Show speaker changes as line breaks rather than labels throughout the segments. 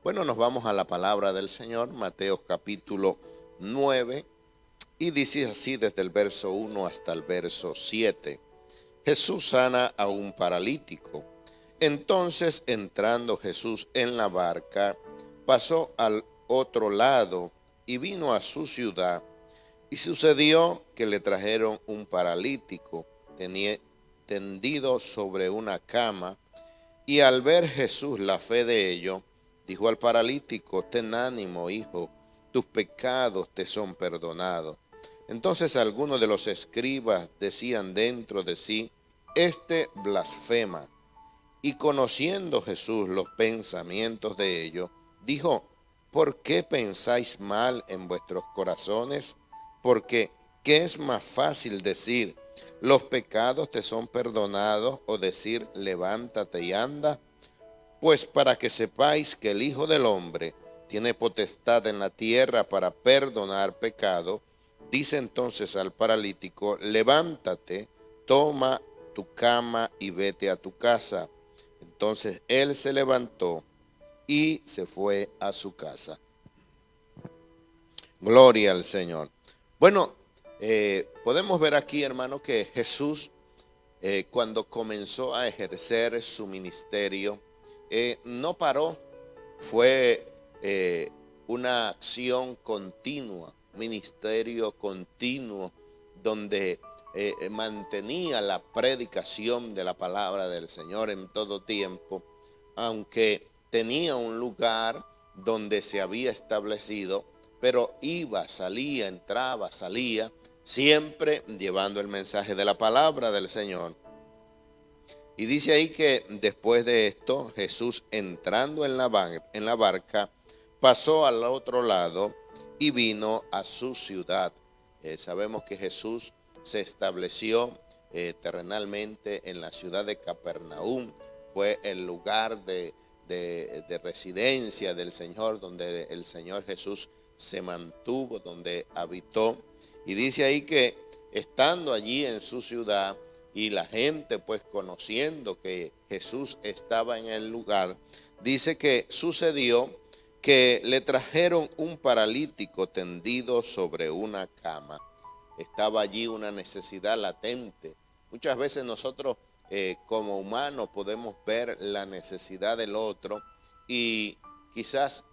Bueno, nos vamos a la palabra del Señor, Mateo capítulo 9, y dice así desde el verso 1 hasta el verso 7. Jesús sana a un paralítico. Entonces, entrando Jesús en la barca, pasó al otro lado y vino a su ciudad. Y sucedió que le trajeron un paralítico tendido sobre una cama. Y al ver Jesús la fe de ellos, dijo al paralítico: ten ánimo, hijo, tus pecados te son perdonados. Entonces algunos de los escribas decían dentro de sí: este blasfema. Y conociendo Jesús los pensamientos de ellos, dijo: ¿por qué pensáis mal en vuestros corazones? Porque, ¿qué es más fácil decir: los pecados te son perdonados, o decir: levántate y anda? Pues para que sepáis que el Hijo del Hombre tiene potestad en la tierra para perdonar pecado, dice entonces al paralítico: levántate, toma tu cama y vete a tu casa. Entonces él se levantó y se fue a su casa. Gloria al Señor. Bueno, podemos ver aquí, hermano, que Jesús, cuando comenzó a ejercer su ministerio, no paró. Fue una acción continua, ministerio continuo, donde mantenía la predicación de la palabra del Señor en todo tiempo, aunque tenía un lugar donde se había establecido, pero iba, salía, entraba, salía, siempre llevando el mensaje de la palabra del Señor. Y dice ahí que después de esto, Jesús, entrando en la barca, pasó al otro lado y vino a su ciudad. Sabemos que Jesús se estableció terrenalmente en la ciudad de Capernaum. Fue el lugar de residencia del Señor, donde el Señor Jesús se mantuvo, donde habitó. Y dice ahí que estando allí en su ciudad, y la gente pues conociendo que Jesús estaba en el lugar, dice que sucedió que le trajeron un paralítico tendido sobre una cama. Estaba allí una necesidad latente. Muchas veces nosotros como humanos podemos ver la necesidad del otro y quizás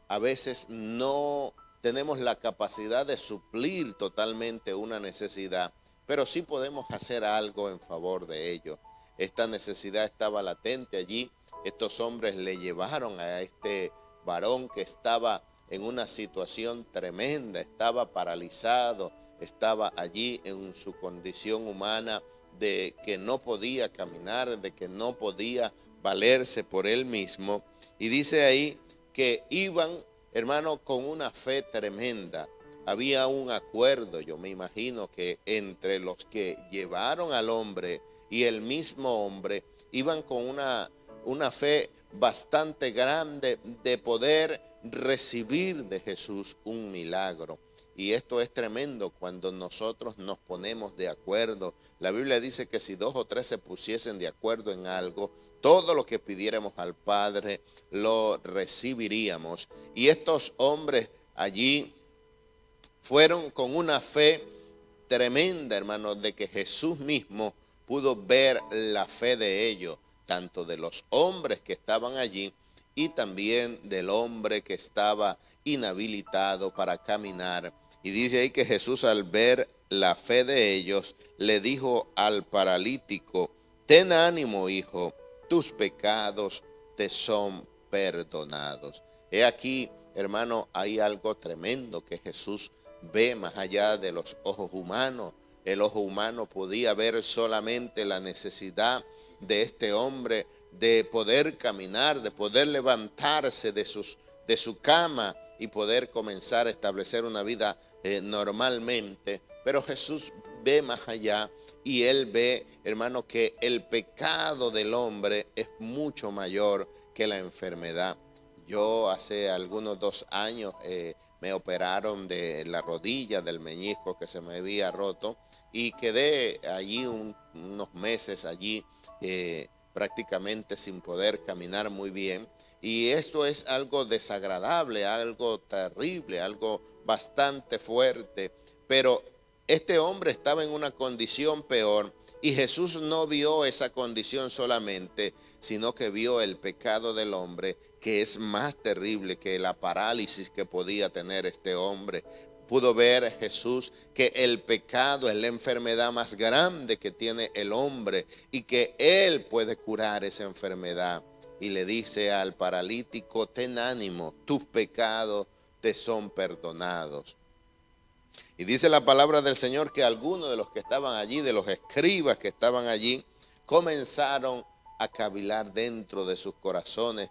a veces no tenemos la capacidad de suplir totalmente una necesidad, pero sí podemos hacer algo en favor de ello. Esta necesidad estaba latente allí. Estos hombres le llevaron a este varón que estaba en una situación tremenda, estaba paralizado, estaba allí en su condición humana de que no podía caminar, de que no podía valerse por él mismo. Y dice ahí que iban, hermano, con una fe tremenda. Había un acuerdo, yo me imagino, que entre los que llevaron al hombre y el mismo hombre iban con una fe bastante grande de poder recibir de Jesús un milagro. Y esto es tremendo cuando nosotros nos ponemos de acuerdo. La Biblia dice que si 2 o 3 se pusiesen de acuerdo en algo, todo lo que pidiéramos al Padre lo recibiríamos. Y estos hombres allí fueron con una fe tremenda, hermano, de que Jesús mismo pudo ver la fe de ellos, tanto de los hombres que estaban allí y también del hombre que estaba inhabilitado para caminar. Y dice ahí que Jesús, al ver la fe de ellos, le dijo al paralítico: ten ánimo, hijo, tus pecados te son perdonados. He aquí, hermano, hay algo tremendo que Jesús ve más allá de los ojos humanos. El ojo humano podía ver solamente la necesidad de este hombre de poder caminar, de poder levantarse de su cama y poder comenzar a establecer una vida normalmente. Pero Jesús ve más allá y él ve, hermano, que el pecado del hombre es mucho mayor que la enfermedad. Yo hace algunos 2 años me operaron de la rodilla, del meñisco que se me había roto, y quedé allí unos meses allí prácticamente sin poder caminar muy bien. Y eso es algo desagradable, algo terrible, algo bastante fuerte. Pero este hombre estaba en una condición peor y Jesús no vio esa condición solamente, sino que vio el pecado del hombre, que es más terrible que la parálisis que podía tener este hombre. Pudo ver Jesús que el pecado es la enfermedad más grande que tiene el hombre y que Él puede curar esa enfermedad. Y le dice al paralítico: ten ánimo, tus pecados te son perdonados. Y dice la palabra del Señor que algunos de los que estaban allí, de los escribas que estaban allí, comenzaron a cavilar dentro de sus corazones,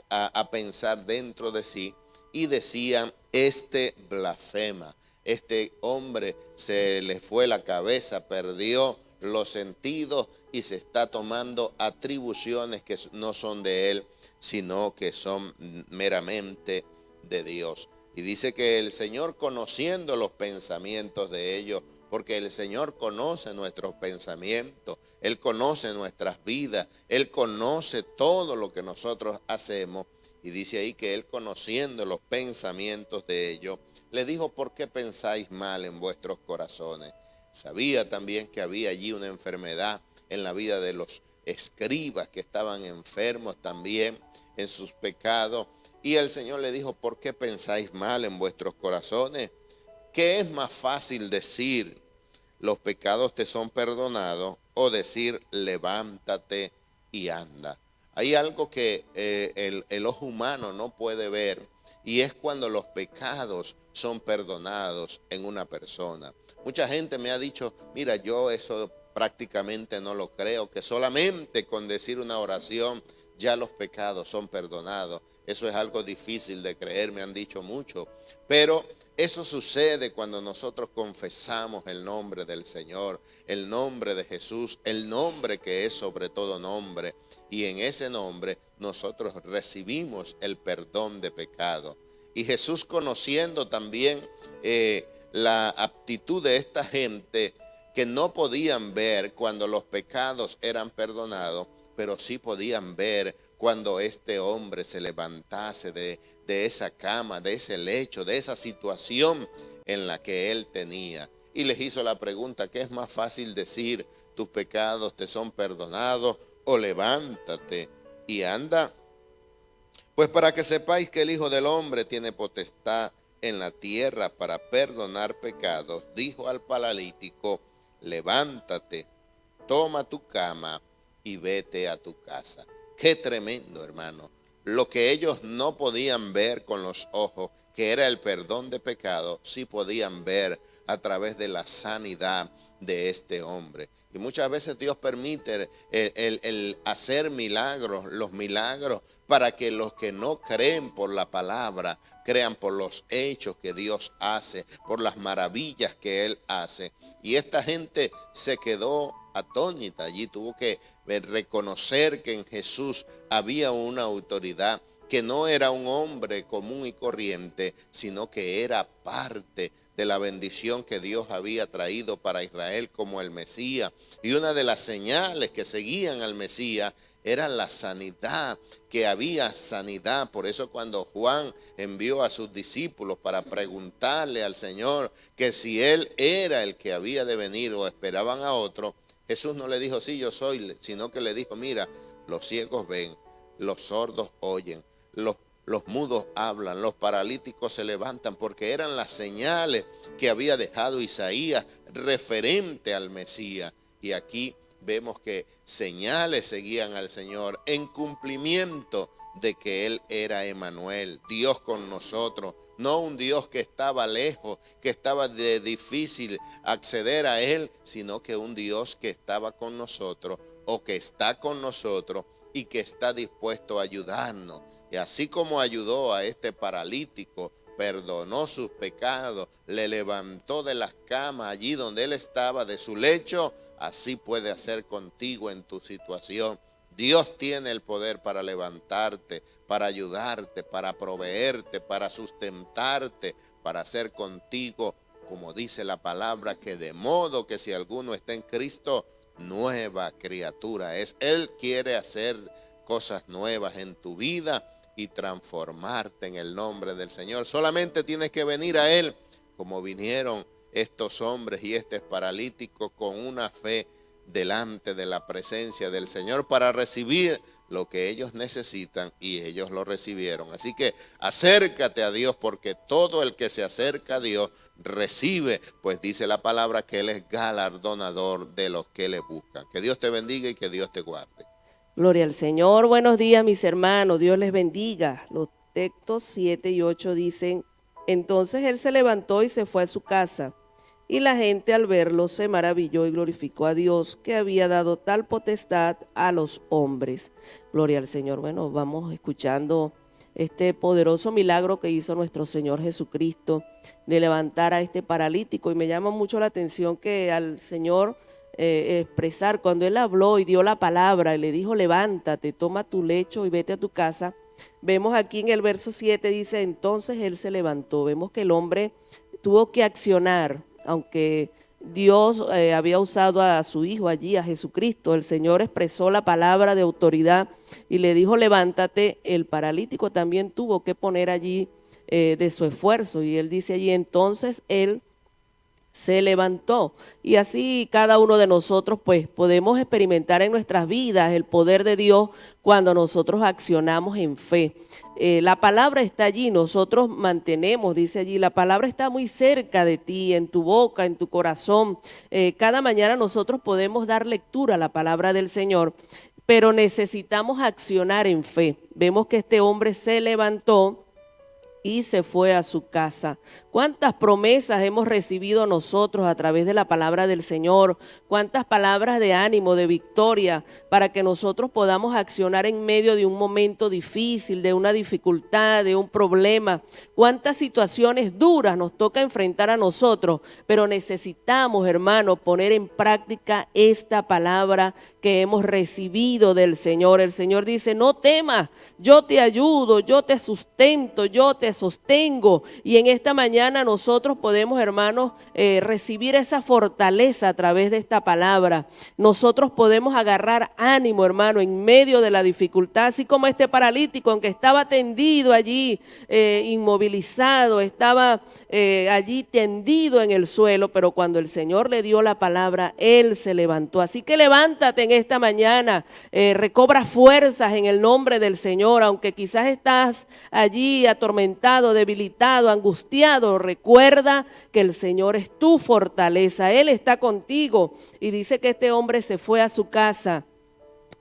a pensar dentro de sí, y decían: este blasfema, este hombre se le fue la cabeza, perdió los sentidos y se está tomando atribuciones que no son de él, sino que son meramente de Dios. Y dice que el Señor, conociendo los pensamientos de ellos, porque el Señor conoce nuestros pensamientos, Él conoce nuestras vidas, Él conoce todo lo que nosotros hacemos. Y dice ahí que Él, conociendo los pensamientos de ellos, le dijo: ¿por qué pensáis mal en vuestros corazones? Sabía también que había allí una enfermedad en la vida de los escribas, que estaban enfermos también en sus pecados. Y el Señor le dijo: ¿por qué pensáis mal en vuestros corazones? ¿Qué es más fácil decir: los pecados te son perdonados, o decir: levántate y anda? Hay algo que el ojo humano no puede ver, y es cuando los pecados son perdonados en una persona. Mucha gente me ha dicho: mira, yo eso prácticamente no lo creo, que solamente con decir una oración ya los pecados son perdonados. Eso es algo difícil de creer, me han dicho mucho, pero eso sucede cuando nosotros confesamos el nombre del Señor, el nombre de Jesús, el nombre que es sobre todo nombre, y en ese nombre nosotros recibimos el perdón de pecado. Y Jesús, conociendo también la aptitud de esta gente, que no podían ver cuando los pecados eran perdonados, pero sí podían ver cuando este hombre se levantase de esa cama, de ese lecho, de esa situación en la que él tenía. Y les hizo la pregunta: ¿qué es más fácil decir: tus pecados te son perdonados, o levántate y anda? Pues para que sepáis que el Hijo del Hombre tiene potestad en la tierra para perdonar pecados, dijo al paralítico: levántate, toma tu cama y vete a tu casa. Qué tremendo, hermano. Lo que ellos no podían ver con los ojos, que era el perdón de pecado, sí podían ver a través de la sanidad de este hombre. Y muchas veces Dios permite el hacer milagros, los milagros, para que los que no creen por la palabra, crean por los hechos que Dios hace, por las maravillas que Él hace. Y esta gente se quedó atónita allí, tuvo que reconocer que en Jesús había una autoridad, que no era un hombre común y corriente, sino que era parte de la bendición que Dios había traído para Israel como el Mesías. Y una de las señales que seguían al Mesías era la sanidad, que había sanidad. Por eso cuando Juan envió a sus discípulos para preguntarle al Señor que si él era el que había de venir o esperaban a otro, Jesús no le dijo: sí, yo soy, sino que le dijo: mira, los ciegos ven, los sordos oyen, los mudos hablan, los paralíticos se levantan, porque eran las señales que había dejado Isaías referente al Mesías. Y aquí vemos que señales seguían al Señor en cumplimiento de que Él era Emmanuel, Dios con nosotros. No un Dios que estaba lejos, que estaba de difícil acceder a Él, sino que un Dios que estaba con nosotros, o que está con nosotros, y que está dispuesto a ayudarnos. Y así como ayudó a este paralítico, perdonó sus pecados, le levantó de las camas allí donde él estaba, de su lecho, así puede hacer contigo en tu situación. Dios tiene el poder para levantarte, para ayudarte, para proveerte, para sustentarte, para hacer contigo, como dice la palabra, que de modo que si alguno está en Cristo, nueva criatura es. Él quiere hacer cosas nuevas en tu vida, y transformarte en el nombre del Señor. Solamente tienes que venir a Él como vinieron estos hombres y este paralítico, con una fe delante de la presencia del Señor para recibir lo que ellos necesitan, y ellos lo recibieron. Así que acércate a Dios, porque todo el que se acerca a Dios recibe, pues dice la palabra que Él es galardonador de los que le buscan. Que Dios te bendiga y que Dios te guarde.
Gloria al Señor. Buenos días, mis hermanos. Dios les bendiga. Los textos 7 y 8 dicen: entonces él se levantó y se fue a su casa, y la gente al verlo se maravilló y glorificó a Dios, que había dado tal potestad a los hombres. Gloria al Señor. Bueno, vamos escuchando este poderoso milagro que hizo nuestro Señor Jesucristo de levantar a este paralítico, y me llama mucho la atención que al Señor expresar, cuando Él habló y dio la palabra y le dijo: levántate, toma tu lecho y vete a tu casa. Vemos aquí en el verso 7, dice: entonces Él se levantó. Vemos que el hombre tuvo que accionar, aunque Dios había usado a su Hijo allí, a Jesucristo. El Señor expresó la palabra de autoridad y le dijo: levántate. El paralítico también tuvo que poner allí de su esfuerzo, y Él dice allí: entonces Él se levantó. Y así cada uno de nosotros pues podemos experimentar en nuestras vidas el poder de Dios cuando nosotros accionamos en fe. La palabra está allí, nosotros mantenemos, dice allí, la palabra está muy cerca de ti, en tu boca, en tu corazón. Cada mañana nosotros podemos dar lectura a la palabra del Señor, pero necesitamos accionar en fe. Vemos que este hombre se levantó y se fue a su casa. ¿Cuántas promesas hemos recibido nosotros a través de la palabra del Señor? ¿Cuántas palabras de ánimo, de victoria, para que nosotros podamos accionar en medio de un momento difícil, de una dificultad, de un problema? ¿Cuántas situaciones duras nos toca enfrentar a nosotros? Pero necesitamos, hermano, poner en práctica esta palabra que hemos recibido del Señor. El Señor dice: no temas, yo te ayudo, yo te sustento, yo te sostengo. Y en esta mañana nosotros podemos, hermanos, recibir esa fortaleza a través de esta palabra. Nosotros podemos agarrar ánimo, hermano, en medio de la dificultad, así como este paralítico, aunque estaba tendido allí, inmovilizado, estaba allí tendido en el suelo, pero cuando el Señor le dio la palabra, Él se levantó. Así que levántate en esta mañana, recobra fuerzas en el nombre del Señor. Aunque quizás estás allí atormentado, debilitado, angustiado, recuerda que el Señor es tu fortaleza, Él está contigo. Y dice que este hombre se fue a su casa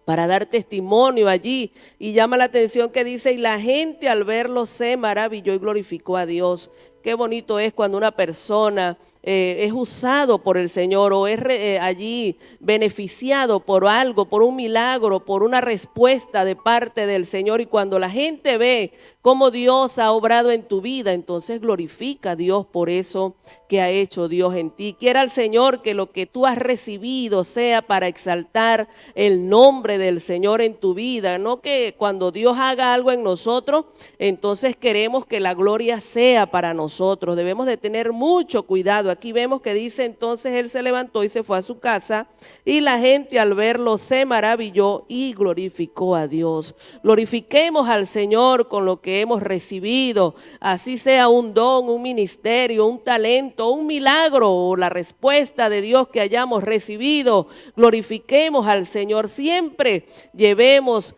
para dar testimonio allí, y llama la atención que dice: y la gente al verlo se maravilló y glorificó a Dios. Qué bonito es cuando una persona es usado por el Señor, o es allí beneficiado por algo, por un milagro, por una respuesta de parte del Señor. Y cuando la gente ve cómo Dios ha obrado en tu vida, entonces glorifica a Dios por eso que ha hecho Dios en ti. Quiera el Señor que lo que tú has recibido sea para exaltar el nombre del Señor en tu vida, no que cuando Dios haga algo en nosotros, entonces queremos que la gloria sea para nosotros. Debemos de tener mucho cuidado. Aquí vemos que dice: entonces él se levantó y se fue a su casa, y la gente al verlo se maravilló y glorificó a Dios. Glorifiquemos al Señor con lo que hemos recibido, así sea un don, un ministerio, un talento, un milagro o la respuesta de Dios que hayamos recibido. Glorifiquemos al Señor. Siempre llevemos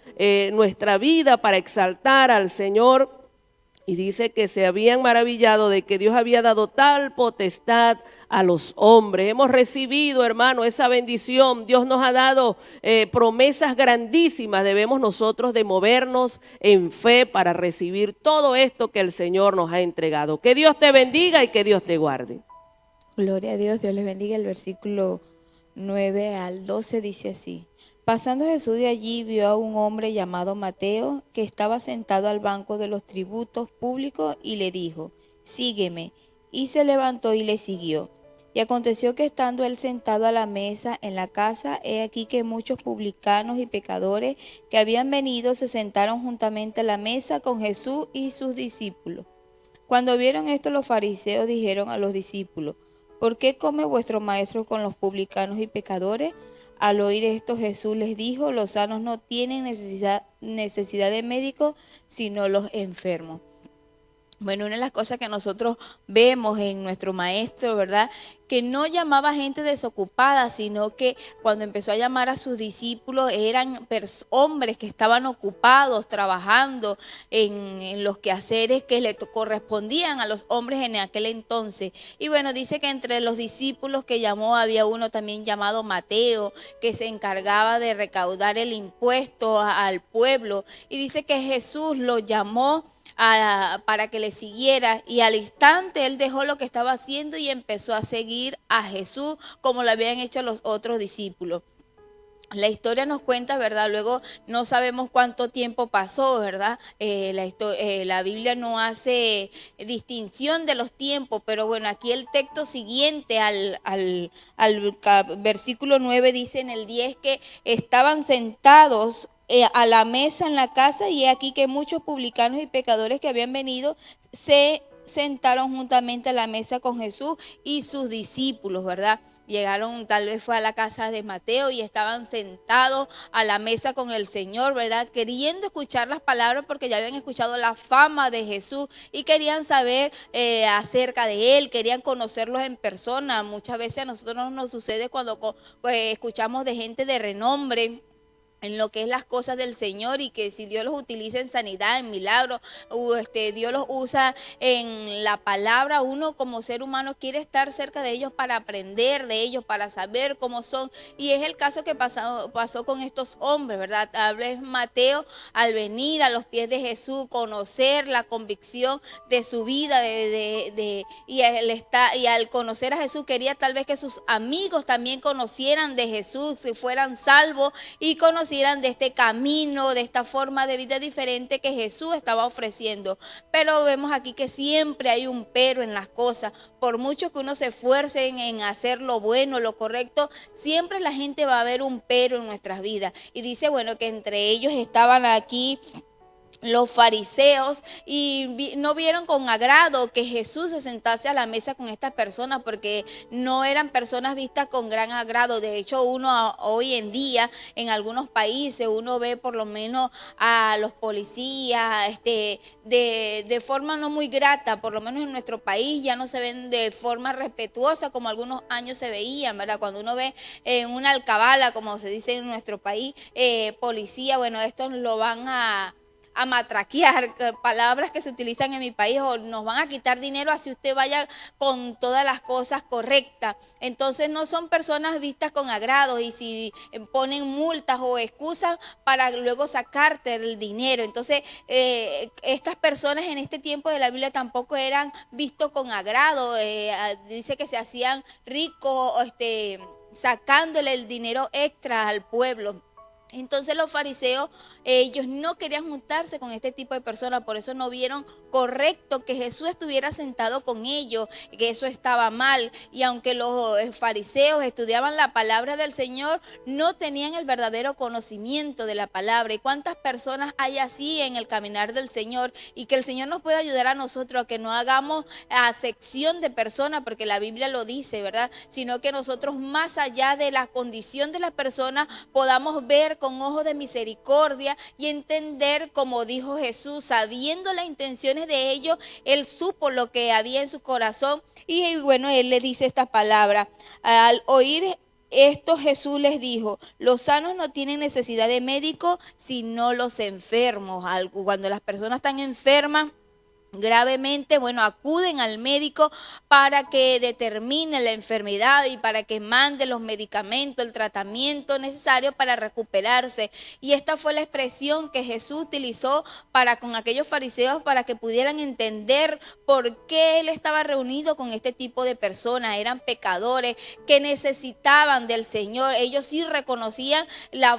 nuestra vida para exaltar al Señor. Y dice que se habían maravillado de que Dios había dado tal potestad a los hombres. Hemos recibido, hermano, esa bendición. Dios nos ha dado promesas grandísimas. Debemos nosotros de movernos en fe para recibir todo esto que el Señor nos ha entregado. Que Dios te bendiga y que Dios te guarde.
Gloria a Dios, Dios les bendiga. El versículo 9 al 12 dice así: pasando Jesús de allí, vio a un hombre llamado Mateo, que estaba sentado al banco de los tributos públicos, y le dijo: sígueme. Y se levantó y le siguió. Y aconteció que estando él sentado a la mesa en la casa, he aquí que muchos publicanos y pecadores que habían venido se sentaron juntamente a la mesa con Jesús y sus discípulos. Cuando vieron esto, los fariseos dijeron a los discípulos: ¿por qué come vuestro maestro con los publicanos y pecadores? Al oír esto, Jesús les dijo: los sanos no tienen necesidad de médico, sino los enfermos. Bueno, una de las cosas que nosotros vemos en nuestro maestro, ¿verdad? Que no llamaba a gente desocupada, sino que cuando empezó a llamar a sus discípulos eran hombres que estaban ocupados, trabajando en los quehaceres que le correspondían a los hombres en aquel entonces. Y bueno, dice que entre los discípulos que llamó había uno también llamado Mateo, que se encargaba de recaudar el impuesto al pueblo. Y dice que Jesús lo llamó para que le siguiera, y al instante él dejó lo que estaba haciendo y empezó a seguir a Jesús como lo habían hecho los otros discípulos. La historia nos cuenta, ¿verdad? Luego no sabemos cuánto tiempo pasó, ¿verdad? La Biblia no hace distinción de los tiempos, pero bueno, aquí el texto siguiente al versículo 9 dice en el 10 que estaban sentados a la mesa en la casa, y aquí que muchos publicanos y pecadores que habían venido se sentaron juntamente a la mesa con Jesús y sus discípulos, ¿verdad? Llegaron, tal vez fue a la casa de Mateo, y estaban sentados a la mesa con el Señor, ¿verdad? Queriendo escuchar las palabras porque ya habían escuchado la fama de Jesús y querían saber acerca de Él, querían conocerlos en persona. Muchas veces a nosotros nos sucede cuando escuchamos de gente de renombre en lo que es las cosas del Señor, y que si Dios los utiliza en sanidad, en milagros, Dios los usa en la palabra, uno como ser humano quiere estar cerca de ellos para aprender de ellos, para saber cómo son. Y es el caso que pasó con estos hombres, ¿verdad? Tal Mateo, al venir a los pies de Jesús, conocer la convicción de su vida, y al conocer a Jesús quería tal vez que sus amigos también conocieran de Jesús, si fueran salvos y conocieran de este camino, de esta forma de vida diferente que Jesús estaba ofreciendo. Pero vemos aquí que siempre hay un pero en las cosas. Por mucho que uno se esfuerce en hacer lo bueno, lo correcto, siempre la gente va a ver un pero en nuestras vidas. Y dice, bueno, que entre ellos estaban aquí los fariseos, y no vieron con agrado que Jesús se sentase a la mesa con estas personas, porque no eran personas vistas con gran agrado. De hecho, uno hoy en día en algunos países uno ve por lo menos a los policías de forma no muy grata. Por lo menos en nuestro país ya no se ven de forma respetuosa como algunos años se veían, ¿verdad? Cuando uno ve en una alcabala, como se dice en nuestro país, policía, bueno, estos lo van a matraquear, palabras que se utilizan en mi país, o nos van a quitar dinero así usted vaya con todas las cosas correctas. Entonces no son personas vistas con agrado, y si ponen multas o excusas para luego sacarte el dinero. Entonces estas personas en este tiempo de la Biblia tampoco eran vistos con agrado. Dice que se hacían ricos sacándole el dinero extra al pueblo. Entonces los fariseos, ellos no querían juntarse con este tipo de personas, por eso no vieron correcto que Jesús estuviera sentado con ellos, que eso estaba mal. Y aunque los fariseos estudiaban la palabra del Señor, no tenían el verdadero conocimiento de la palabra. ¿Y cuántas personas hay así en el caminar del Señor? Y que el Señor nos pueda ayudar a nosotros a que no hagamos acepción de personas, porque la Biblia lo dice, ¿verdad? Sino que nosotros, más allá de la condición de la persona, podamos ver con ojos de misericordia y entender, como dijo Jesús, sabiendo las intenciones de ellos, él supo lo que había en su corazón. Y bueno, él le dice esta palabra: al oír esto, Jesús les dijo: los sanos no tienen necesidad de médico, sino los enfermos. Cuando las personas están enfermas gravemente, bueno, acuden al médico para que determine la enfermedad y para que mande los medicamentos, el tratamiento necesario para recuperarse. Y esta fue la expresión que Jesús utilizó para con aquellos fariseos, para que pudieran entender por qué él estaba reunido con este tipo de personas. Eran pecadores que necesitaban del Señor. Ellos sí reconocían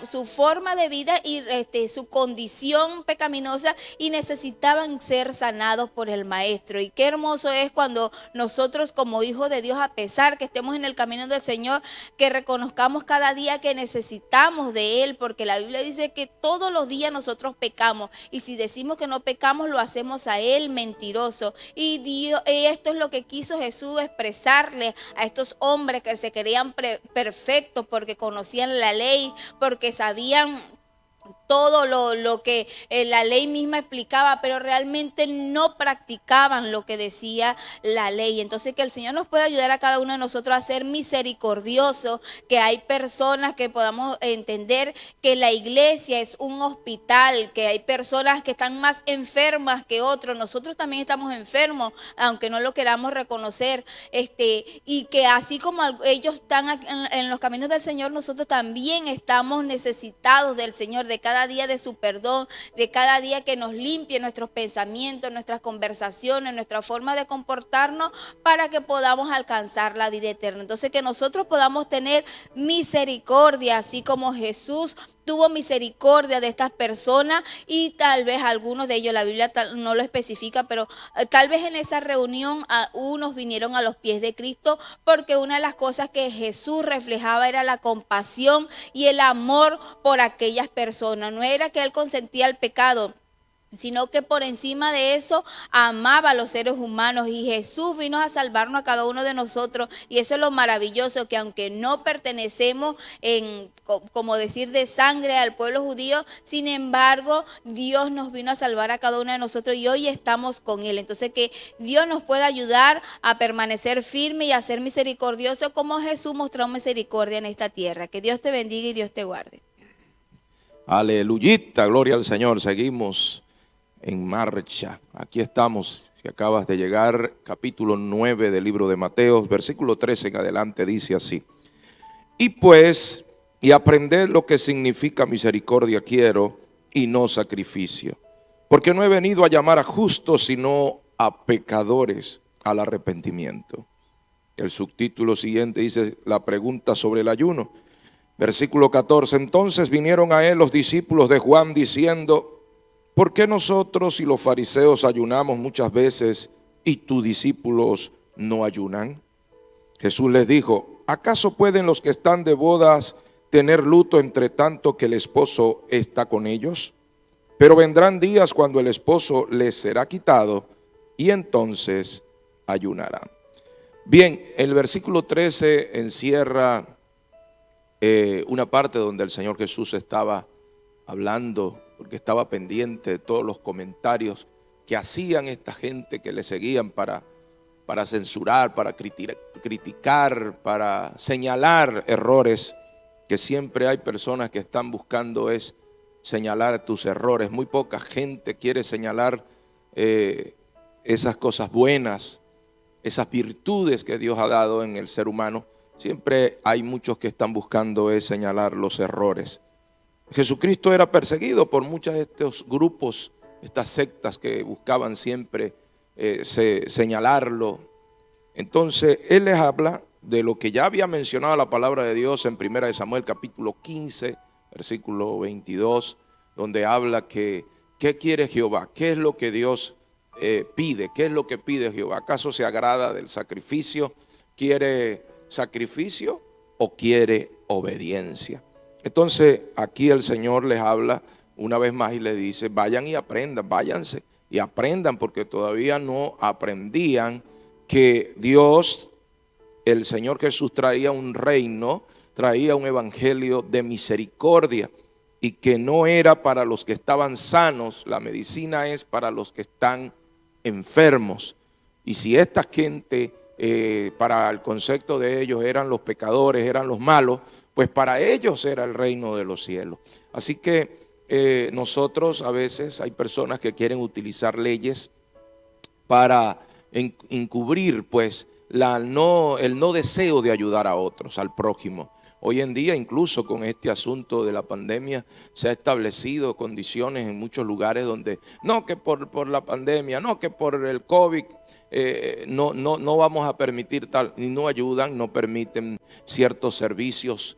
su forma de vida y su condición pecaminosa, y necesitaban ser sanados enseñados por el Maestro. Y qué hermoso es cuando nosotros como hijos de Dios, a pesar que estemos en el camino del Señor, que reconozcamos cada día que necesitamos de Él, porque la Biblia dice que todos los días nosotros pecamos, y si decimos que no pecamos, lo hacemos a Él mentiroso. Y esto es lo que quiso Jesús expresarle a estos hombres que se creían perfectos porque conocían la ley, porque sabían todo lo que la ley misma explicaba, pero realmente no practicaban lo que decía la ley. Entonces, que el Señor nos pueda ayudar a cada uno de nosotros a ser misericordiosos, que hay personas que podamos entender que la iglesia es un hospital, que hay personas que están más enfermas que otros. Nosotros también estamos enfermos, aunque no lo queramos reconocer, y que así como ellos están en los caminos del Señor, nosotros también estamos necesitados del Señor, de cada día de su perdón, de cada día que nos limpie nuestros pensamientos, nuestras conversaciones, nuestra forma de comportarnos, para que podamos alcanzar la vida eterna. Entonces, que nosotros podamos tener misericordia, así como Jesús tuvo misericordia de estas personas, y tal vez algunos de ellos, la Biblia no lo especifica, pero tal vez en esa reunión unos vinieron a los pies de Cristo, porque una de las cosas que Jesús reflejaba era la compasión y el amor por aquellas personas. No era que Él consentía el pecado, sino que por encima de eso amaba a los seres humanos, y Jesús vino a salvarnos a cada uno de nosotros. Y eso es lo maravilloso, que aunque no pertenecemos como decir de sangre al pueblo judío, sin embargo Dios nos vino a salvar a cada uno de nosotros, y hoy estamos con Él. Entonces, que Dios nos pueda ayudar a permanecer firme y a ser misericordioso como Jesús mostró misericordia en esta tierra. Que Dios te bendiga y Dios te guarde.
Aleluyita, gloria al Señor. Seguimos en marcha. Aquí estamos, si acabas de llegar, capítulo 9 del libro de Mateo, versículo 13 en adelante, dice así: y aprender lo que significa misericordia quiero, y no sacrificio, porque no he venido a llamar a justos, sino a pecadores al arrepentimiento. El subtítulo siguiente dice la pregunta sobre el ayuno. Versículo 14: entonces vinieron a él los discípulos de Juan diciendo: ¿por qué nosotros y los fariseos ayunamos muchas veces y tus discípulos no ayunan? Jesús les dijo: ¿acaso pueden los que están de bodas tener luto entre tanto que el esposo está con ellos? Pero vendrán días cuando el esposo les será quitado, y entonces ayunarán. Bien, el versículo 13 encierra una parte donde el Señor Jesús estaba hablando, porque estaba pendiente de todos los comentarios que hacían esta gente que le seguían para censurar, para criticar, para señalar errores, que siempre hay personas que están buscando es señalar tus errores. Muy poca gente quiere señalar esas cosas buenas, esas virtudes que Dios ha dado en el ser humano. Siempre hay muchos que están buscando es señalar los errores. Jesucristo era perseguido por muchos de estos grupos, estas sectas que buscaban siempre señalarlo. Entonces Él les habla de lo que ya había mencionado la palabra de Dios en 1 Samuel capítulo 15, versículo 22, donde habla que ¿qué quiere Jehová? ¿Qué es lo que Dios pide? ¿Qué es lo que pide Jehová? ¿Acaso se agrada del sacrificio? ¿Quiere sacrificio o quiere obediencia? Entonces aquí el Señor les habla una vez más y les dice: vayan y aprendan, váyanse y aprendan, porque todavía no aprendían que Dios, el Señor Jesús, traía un reino, traía un evangelio de misericordia, y que no era para los que estaban sanos, la medicina es para los que están enfermos. Y si esta gente, para el concepto de ellos, eran los pecadores, eran los malos, pues para ellos era el reino de los cielos. Así que nosotros a veces hay personas que quieren utilizar leyes para encubrir pues el no deseo de ayudar a otros, al prójimo. Hoy en día, incluso con este asunto de la pandemia, se ha establecido condiciones en muchos lugares donde no, que por la pandemia, no, que por el COVID, no vamos a permitir tal, y no ayudan, no permiten ciertos servicios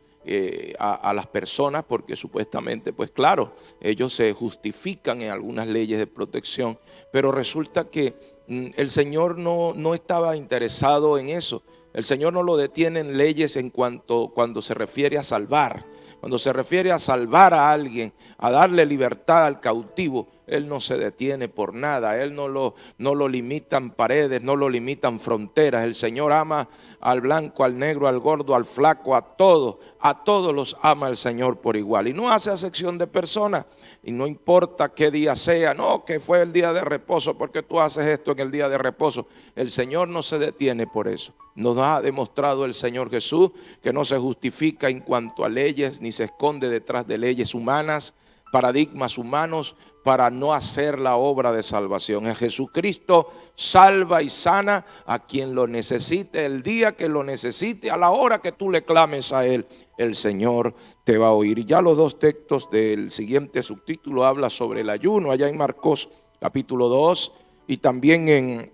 a las personas, porque supuestamente, pues claro, ellos se justifican en algunas leyes de protección, pero resulta que el Señor no estaba interesado en eso. El Señor no lo detiene en leyes cuando se refiere a salvar. Cuando se refiere a salvar a alguien, a darle libertad al cautivo, Él no se detiene por nada. Él no lo limitan paredes, no lo limitan fronteras. El Señor ama al blanco, al negro, al gordo, al flaco, a todos los ama el Señor por igual. Y no hace acepción de personas. Y no importa qué día sea, no, que fue el día de reposo, porque tú haces esto en el día de reposo. El Señor no se detiene por eso. Nos ha demostrado el Señor Jesús que no se justifica en cuanto a leyes, ni se esconde detrás de leyes humanas, paradigmas humanos, para no hacer la obra de salvación. Jesucristo salva y sana a quien lo necesite, el día que lo necesite, a la hora que tú le clames a Él, el Señor te va a oír. Y ya los dos textos del siguiente subtítulo habla sobre el ayuno, allá en Marcos capítulo 2 y también en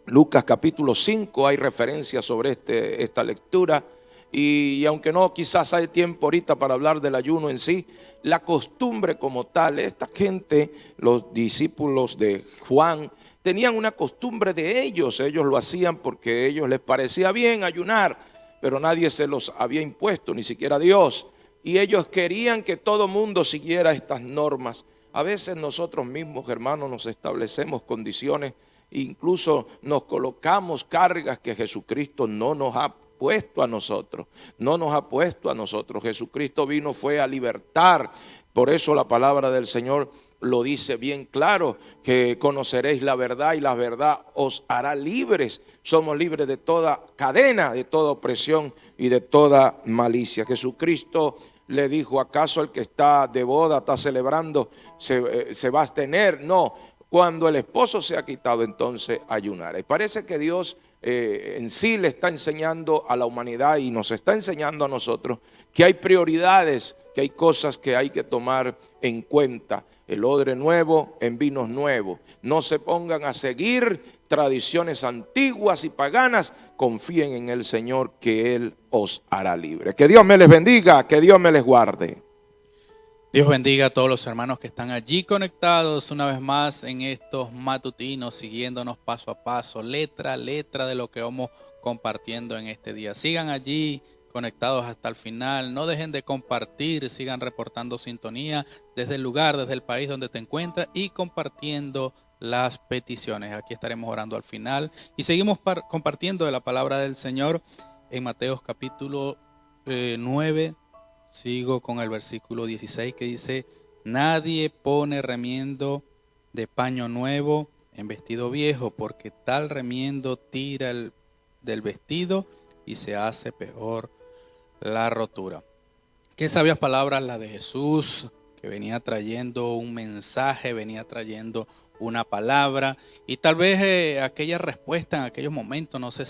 Lucas capítulo 5 hay referencias sobre esta lectura. Y aunque no quizás hay tiempo ahorita para hablar del ayuno en sí, la costumbre como tal, esta gente, los discípulos de Juan, tenían una costumbre de ellos lo hacían porque a ellos les parecía bien ayunar, pero nadie se los había impuesto, ni siquiera Dios. Y ellos querían que todo mundo siguiera estas normas. A veces nosotros mismos, hermanos, nos establecemos condiciones, incluso nos colocamos cargas que Jesucristo no nos ha puesto a nosotros, no nos ha puesto a nosotros. Jesucristo fue a libertar. Por eso la palabra del Señor lo dice bien claro, que conoceréis la verdad y la verdad os hará libres. Somos libres de toda cadena, de toda opresión y de toda malicia. Jesucristo le dijo, ¿acaso el que está de boda, está celebrando, se va a abstener? No, cuando el esposo se ha quitado, entonces ayunará. Y parece que Dios en sí le está enseñando a la humanidad y nos está enseñando a nosotros que hay prioridades, que hay cosas que hay que tomar en cuenta. El odre nuevo en vinos nuevos. No se pongan a seguir tradiciones antiguas y paganas. Confíen en el Señor que Él os hará libre. Que Dios me les bendiga, que Dios me les guarde.
Dios bendiga a todos los hermanos que están allí conectados una vez más en estos matutinos, siguiéndonos paso a paso, letra a letra de lo que vamos compartiendo en este día. Sigan allí conectados hasta el final, no dejen de compartir, sigan reportando sintonía desde el lugar, desde el país donde te encuentras y compartiendo las peticiones. Aquí estaremos orando al final y seguimos compartiendo de la palabra del Señor en Mateo capítulo 9. Sigo con el versículo 16 que dice, nadie pone remiendo de paño nuevo en vestido viejo, porque tal remiendo tira del vestido y se hace peor la rotura. Qué sabias palabras las de Jesús, que venía trayendo un mensaje, venía trayendo una palabra, y tal vez aquella respuesta en aquellos momentos, no sé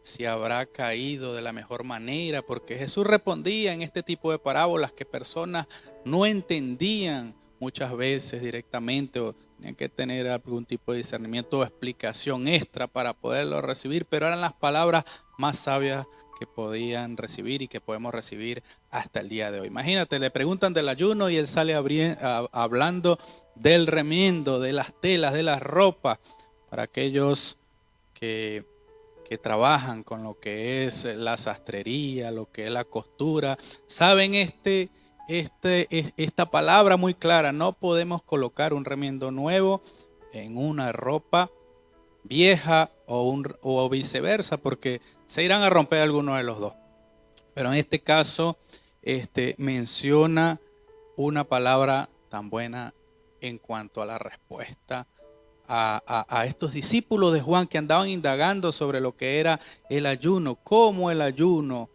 si habrá caído de la mejor manera, porque Jesús respondía en este tipo de parábolas que personas no entendían muchas veces directamente o tenían que tener algún tipo de discernimiento o explicación extra para poderlo recibir, pero eran las palabras más sabias que podían recibir y que podemos recibir hasta el día de hoy. Imagínate, le preguntan del ayuno y él sale hablando del remiendo, de las telas, de las ropas, para aquellos que trabajan con lo que es la sastrería, lo que es la costura, saben esta palabra muy clara. No podemos colocar un remiendo nuevo en una ropa vieja o viceversa, porque se irán a romper alguno de los dos. Pero en este caso menciona una palabra tan buena en cuanto a la respuesta a estos discípulos de Juan que andaban indagando sobre lo que era el ayuno, cómo el ayuno,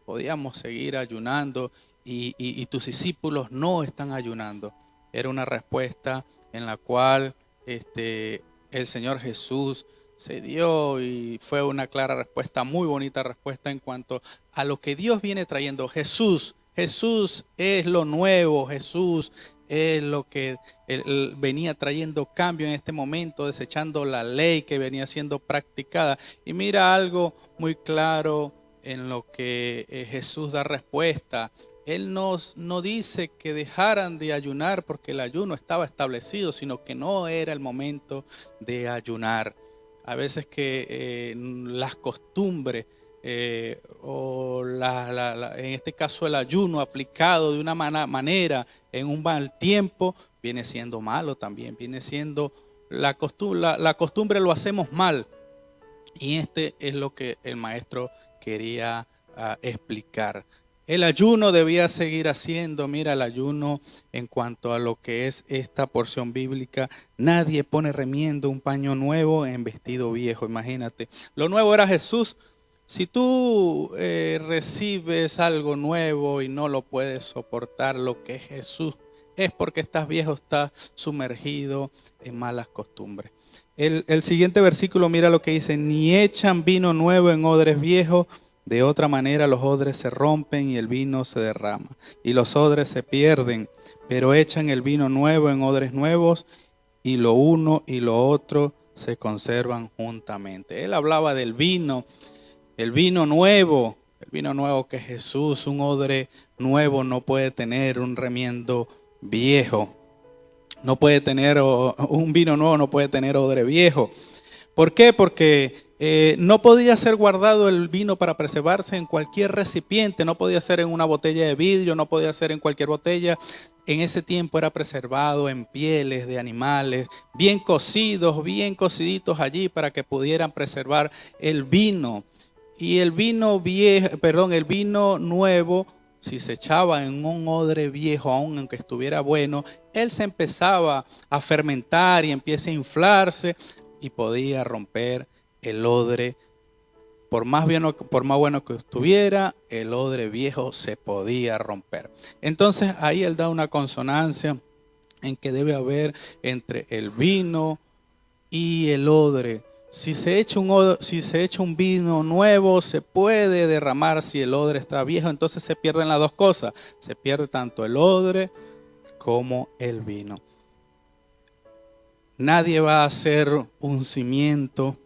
podíamos seguir ayunando y tus discípulos no están ayunando. Era una respuesta en la cual el Señor Jesús se dio y fue una clara respuesta, muy bonita respuesta en cuanto a lo que Dios viene trayendo. Jesús es lo nuevo, Jesús es lo que él venía trayendo cambio en este momento, desechando la ley que venía siendo practicada. Y mira algo muy claro en lo que Jesús da respuesta. Él no dice que dejaran de ayunar porque el ayuno estaba establecido, sino que no era el momento de ayunar. A veces que las costumbres en este caso el ayuno aplicado de una manera en un mal tiempo viene siendo malo también, viene siendo la costumbre lo hacemos mal. Y este es lo que el maestro quería explicar. El ayuno debía seguir haciendo. Mira, el ayuno en cuanto a lo que es esta porción bíblica, nadie pone remiendo un paño nuevo en vestido viejo. Imagínate, lo nuevo era Jesús. Si tú recibes algo nuevo y no lo puedes soportar, lo que es Jesús, es porque estás viejo, estás sumergido en malas costumbres. El siguiente versículo, mira lo que dice: ni echan vino nuevo en odres viejos, de otra manera los odres se rompen y el vino se derrama, y los odres se pierden, pero echan el vino nuevo en odres nuevos, y lo uno y lo otro se conservan juntamente. Él hablaba del vino, el vino nuevo que es Jesús. Un odre nuevo no puede tener un remiendo viejo. No puede tener un vino nuevo, no puede tener odre viejo. ¿Por qué? Porque no podía ser guardado el vino para preservarse en cualquier recipiente, no podía ser en una botella de vidrio, no podía ser en cualquier botella. En ese tiempo era preservado en pieles de animales, bien cocidos, bien cociditos allí para que pudieran preservar el vino. Y el vino nuevo, si se echaba en un odre viejo, aunque estuviera bueno, él se empezaba a fermentar y empieza a inflarse y podía romper el odre. Por más bueno que estuviera, el odre viejo se podía romper. Entonces ahí él da una consonancia en que debe haber entre el vino y el odre. Si se echa un vino nuevo, se puede derramar. Si el odre está viejo, entonces se pierden las dos cosas. Se pierde tanto el odre como el vino. Nadie va a hacer un cimiento,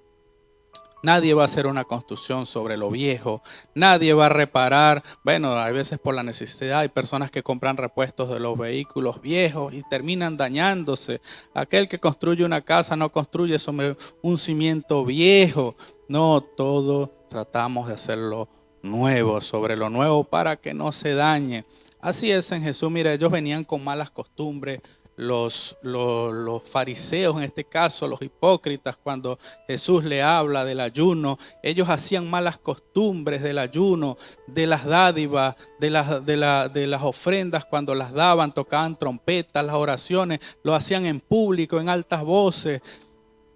nadie va a hacer una construcción sobre lo viejo, nadie va a reparar. Bueno, a veces por la necesidad hay personas que compran repuestos de los vehículos viejos y terminan dañándose. Aquel que construye una casa no construye sobre un cimiento viejo. No, todo tratamos de hacerlo nuevo, sobre lo nuevo para que no se dañe. Así es en Jesús. Mira, ellos venían con malas costumbres. Los fariseos, en este caso los hipócritas, cuando Jesús le habla del ayuno, ellos hacían malas costumbres del ayuno, de las dádivas, de las ofrendas. Cuando las daban, tocaban trompetas, las oraciones lo hacían en público, en altas voces.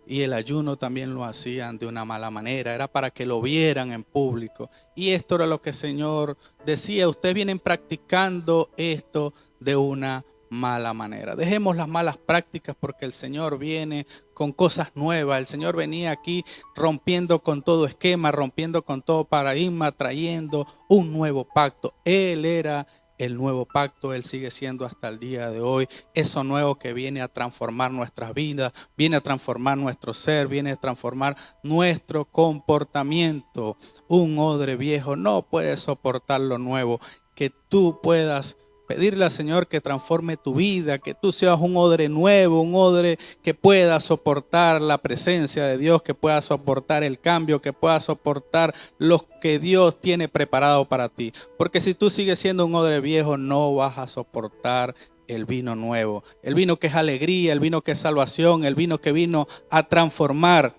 Y el ayuno también lo hacían de una mala manera, era para que lo vieran en público. Y esto era lo que el Señor decía: ustedes vienen practicando esto de una mala manera. Dejemos las malas prácticas porque el Señor viene con cosas nuevas. El Señor venía aquí rompiendo con todo esquema, rompiendo con todo paradigma, trayendo un nuevo pacto. Él era el nuevo pacto, Él sigue siendo hasta el día de hoy. Eso nuevo que viene a transformar nuestras vidas, viene a transformar nuestro ser, viene a transformar nuestro comportamiento. Un odre viejo no puede soportar lo nuevo. Que tú puedas pedirle al Señor que transforme tu vida, que tú seas un odre nuevo, un odre que pueda soportar la presencia de Dios, que pueda soportar el cambio, que pueda soportar lo que Dios tiene preparado para ti. Porque si tú sigues siendo un odre viejo, no vas a soportar el vino nuevo, el vino que es alegría, el vino que es salvación, el vino que vino a transformar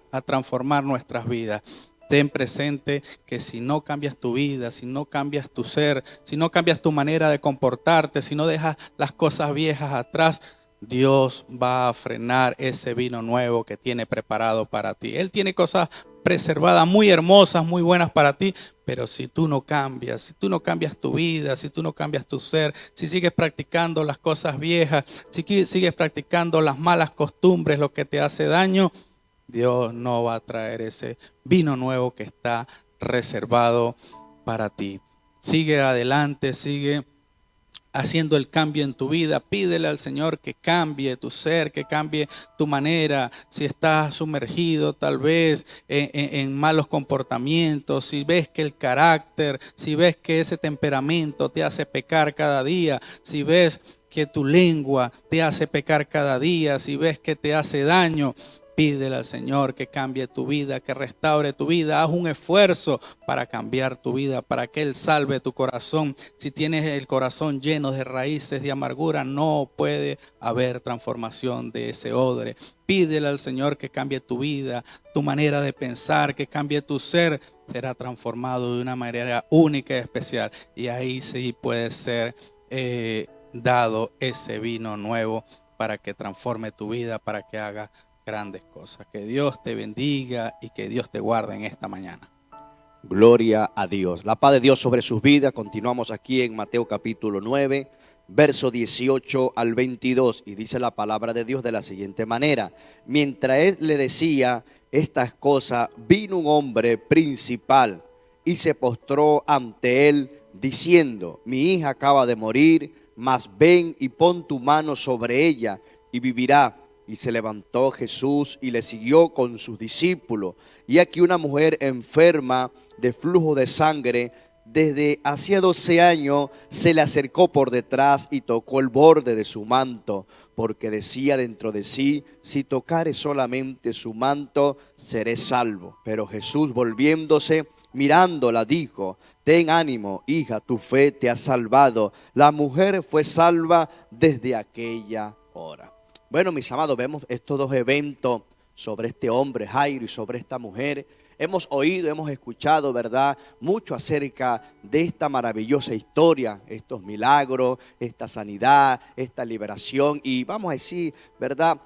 nuestras vidas. Ten presente que si no cambias tu vida, si no cambias tu ser, si no cambias tu manera de comportarte, si no dejas las cosas viejas atrás, Dios va a frenar ese vino nuevo que tiene preparado para ti. Él tiene cosas preservadas muy hermosas, muy buenas para ti, pero si tú no cambias tu vida, si tú no cambias tu ser, si sigues practicando las cosas viejas, si sigues practicando las malas costumbres, lo que te hace daño, Dios no va a traer ese vino nuevo que está reservado para ti. Sigue adelante, sigue haciendo el cambio en tu vida. Pídele al Señor que cambie tu ser, que cambie tu manera. Si estás sumergido tal vez en malos comportamientos, si ves que el carácter, si ves que ese temperamento te hace pecar cada día, si ves que tu lengua te hace pecar cada día, si ves que te hace daño, pídele al Señor que cambie tu vida, que restaure tu vida. Haz un esfuerzo para cambiar tu vida, para que Él salve tu corazón. Si tienes el corazón lleno de raíces de amargura, no puede haber transformación de ese odre. Pídele al Señor que cambie tu vida, tu manera de pensar, que cambie tu ser. Será transformado de una manera única y especial. Y ahí sí puede ser dado ese vino nuevo para que transforme tu vida, para que haga grandes cosas. Que Dios te bendiga y que Dios te guarde en esta mañana.
Gloria a Dios. La paz de Dios sobre sus vidas. Continuamos aquí en Mateo capítulo 9, verso 18 al 22. Y dice la palabra de Dios de la siguiente manera: mientras él le decía estas cosas, vino un hombre principal y se postró ante él, diciendo: mi hija acaba de morir, mas ven y pon tu mano sobre ella y vivirá. Y se levantó Jesús y le siguió con sus discípulos. Y aquí una mujer enferma de flujo de sangre desde hacía 12 años se le acercó por detrás y tocó el borde de su manto, porque decía dentro de sí: si tocare solamente su manto, seré salvo. Pero Jesús, volviéndose, mirándola, dijo: ten ánimo, hija, tu fe te ha salvado. La mujer fue salva desde aquella hora. Bueno, mis amados, vemos estos dos eventos sobre este hombre Jairo y sobre esta mujer. Hemos oído, hemos escuchado, ¿verdad?, mucho acerca de esta maravillosa historia, estos milagros, esta sanidad, esta liberación. Y vamos a decir, ¿verdad?,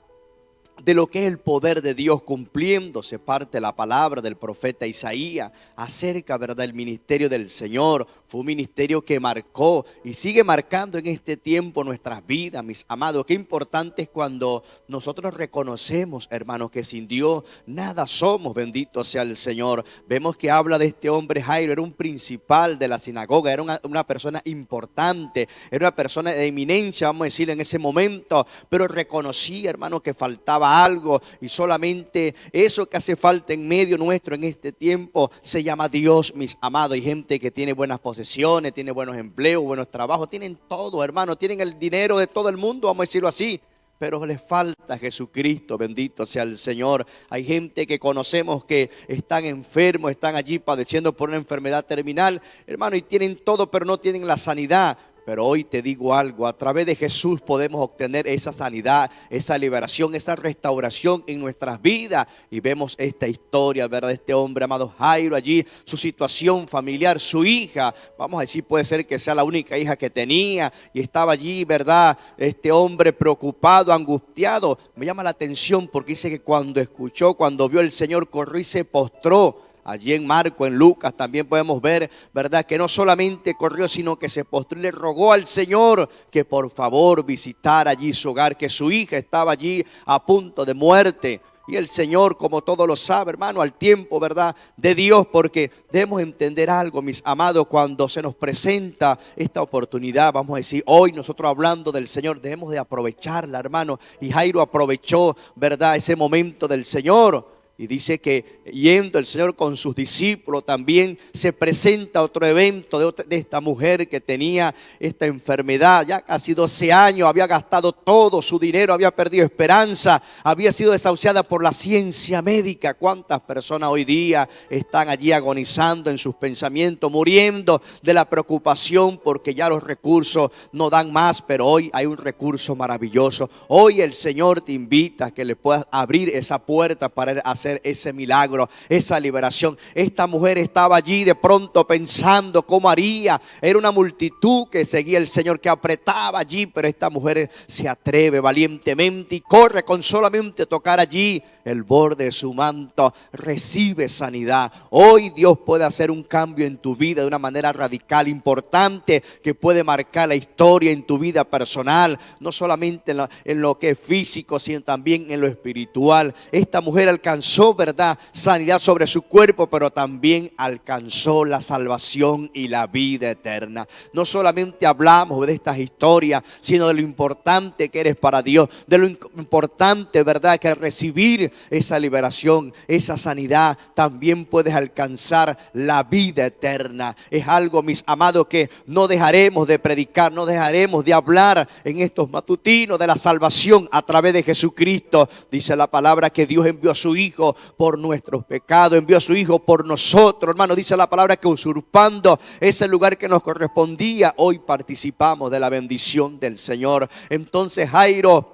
de lo que es el poder de Dios cumpliéndose parte de la palabra del profeta Isaías acerca, ¿verdad?, del ministerio del Señor. Fue un ministerio que marcó y sigue marcando en este tiempo nuestras vidas, mis amados. Qué importante es cuando nosotros reconocemos, hermanos, que sin Dios nada somos. Bendito sea el Señor. Vemos que habla de este hombre Jairo. Era un principal de la sinagoga, era una persona importante, era una persona de eminencia, vamos a decir, en ese momento, pero reconocía, hermano, que faltaba algo, y solamente eso que hace falta en medio nuestro en este tiempo se llama Dios, mis amados. Hay gente que tiene buenas posesiones, tiene buenos empleos, buenos trabajos, tienen todo, hermano, tienen el dinero de todo el mundo, vamos a decirlo así, pero les falta Jesucristo. Bendito sea el Señor. Hay gente que conocemos que están enfermos, están allí padeciendo por una enfermedad terminal, hermano, y tienen todo pero no tienen la sanidad. Pero hoy te digo algo: a través de Jesús podemos obtener esa sanidad, esa liberación, esa restauración en nuestras vidas. Y vemos esta historia, ¿verdad?, de este hombre amado Jairo allí, su situación familiar, su hija, vamos a decir, puede ser que sea la única hija que tenía, y estaba allí, ¿verdad?, este hombre preocupado, angustiado. Me llama la atención porque dice que cuando vio al Señor, corrió y se postró. Allí en Marcos, en Lucas también podemos ver, ¿verdad?, que no solamente corrió, sino que se postró y le rogó al Señor que por favor visitara allí su hogar, que su hija estaba allí a punto de muerte. Y el Señor, como todo lo sabe, hermano, al tiempo, ¿verdad?, de Dios, porque debemos entender algo, mis amados, cuando se nos presenta esta oportunidad, vamos a decir, hoy nosotros hablando del Señor, debemos de aprovecharla, hermano. Y Jairo aprovechó, ¿verdad?, ese momento del Señor. Y dice que yendo el Señor con sus discípulos, también se presenta otro evento de esta mujer que tenía esta enfermedad. Ya casi 12 años, había gastado todo su dinero, había perdido esperanza, había sido desahuciada por la ciencia médica. ¿Cuántas personas hoy día están allí agonizando en sus pensamientos, muriendo de la preocupación porque ya los recursos no dan más? Pero hoy hay un recurso maravilloso. Hoy el Señor te invita a que le puedas abrir esa puerta para hacer ese milagro, esa liberación. Esta mujer estaba allí de pronto pensando cómo haría. Era una multitud que seguía al Señor, que apretaba allí, pero esta mujer se atreve valientemente y corre con solamente tocar allí el borde de su manto, recibe sanidad. Hoy Dios puede hacer un cambio en tu vida de una manera radical, importante, que puede marcar la historia en tu vida personal, no solamente en lo que es físico, sino también en lo espiritual. Esta mujer alcanzó, ¿verdad?, sanidad sobre su cuerpo, pero también alcanzó la salvación y la vida eterna. No solamente hablamos de estas historias, sino de lo importante que eres para Dios, de lo importante, ¿verdad?, que al recibir esa liberación, esa sanidad, también puedes alcanzar la vida eterna. Es algo, mis amados, que no dejaremos de predicar, no dejaremos de hablar en estos matutinos de la salvación a través de Jesucristo. Dice la palabra que Dios envió a su Hijo por nuestros pecados, envió a su Hijo por nosotros, hermano. Dice la palabra que usurpando ese lugar que nos correspondía, hoy participamos de la bendición del Señor. Entonces Jairo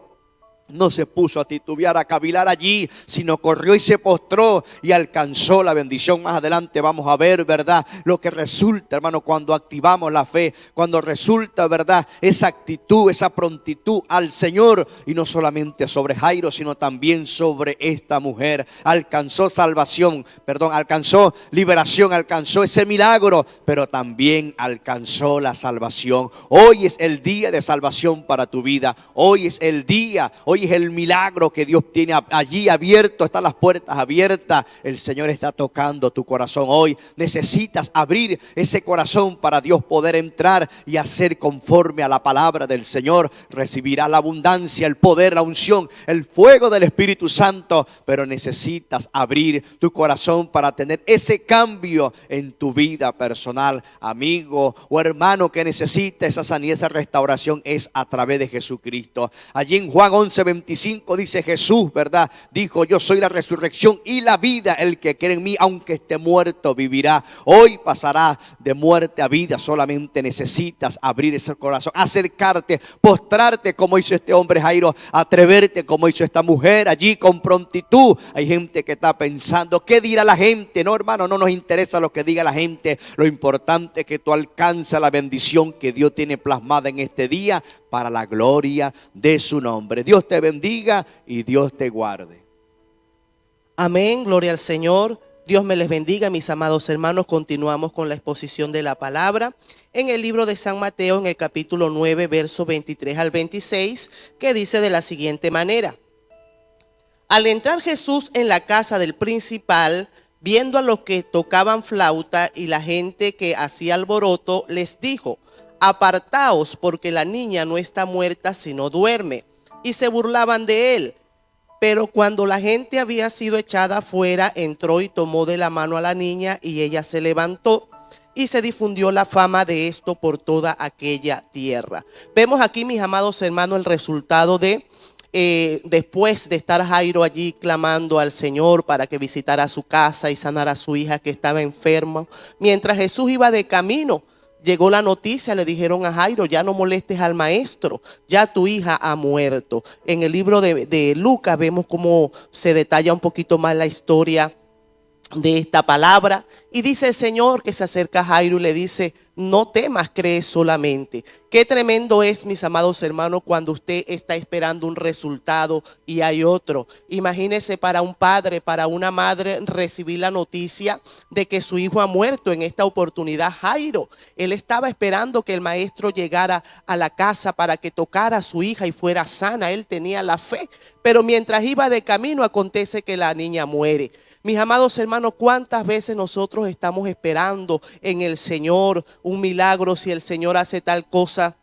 no se puso a titubear, a cavilar allí, sino corrió y se postró y alcanzó la bendición. Más adelante vamos a ver, ¿verdad?, lo que resulta, hermano, cuando activamos la fe, cuando resulta, ¿verdad?, esa actitud, esa prontitud al Señor. Y no solamente sobre Jairo, sino también sobre esta mujer. Alcanzó salvación, alcanzó liberación, alcanzó ese milagro, pero también alcanzó la salvación. Hoy es el día de salvación para tu vida. Hoy es el día, hoy es el milagro que Dios tiene allí abierto, están las puertas abiertas. El Señor está tocando tu corazón hoy. Necesitas abrir ese corazón para Dios poder entrar y hacer conforme a la palabra del Señor. Recibirás la abundancia, el poder, la unción, el fuego del Espíritu Santo, pero necesitas abrir tu corazón para tener ese cambio en tu vida personal. Amigo o hermano que necesita esa sanidad, esa restauración, es a través de Jesucristo. Allí en Juan 11:25 dice Jesús, ¿verdad?, dijo: yo soy la resurrección y la vida, el que cree en mí, aunque esté muerto, vivirá. Hoy pasará de muerte a vida. Solamente necesitas abrir ese corazón, acercarte, postrarte como hizo este hombre Jairo, atreverte como hizo esta mujer allí con prontitud. Hay gente que está pensando: ¿qué dirá la gente? No, hermano, no nos interesa lo que diga la gente. Lo importante es que tú alcances la bendición que Dios tiene plasmada en este día para la gloria de su nombre. Dios te bendiga y Dios te guarde.
Amén, gloria al Señor. Dios me les bendiga, mis amados hermanos. Continuamos con la exposición de la palabra en el libro de San Mateo, en el capítulo 9, versos 23 al 26, que dice de la siguiente manera: al entrar Jesús en la casa del principal, viendo a los que tocaban flauta y la gente que hacía alboroto, les dijo: apartaos, porque la niña no está muerta, sino duerme. Y se burlaban de él. Pero cuando la gente había sido echada afuera, entró y tomó de la mano a la niña, y ella se levantó, y se difundió la fama de esto por toda aquella tierra. Vemos aquí, mis amados hermanos, el resultado de después de estar Jairo allí clamando al Señor para que visitara su casa y sanara a su hija que estaba enferma. Mientras Jesús iba de camino, llegó la noticia, le dijeron a Jairo: ya no molestes al maestro, ya tu hija ha muerto. En el libro de Lucas vemos cómo se detalla un poquito más la historia de esta palabra. Y dice el Señor que se acerca a Jairo y le dice: no temas, cree solamente. Qué tremendo es, mis amados hermanos, cuando usted está esperando un resultado y hay otro. Imagínese para un padre, para una madre, recibir la noticia de que su hijo ha muerto. En esta oportunidad Jairo, él estaba esperando que el maestro llegara a la casa para que tocara a su hija y fuera sana. Él tenía la fe, pero mientras iba de camino acontece que la niña muere. Mis amados hermanos, ¿cuántas veces nosotros estamos esperando en el Señor un milagro? Si el Señor hace tal cosa,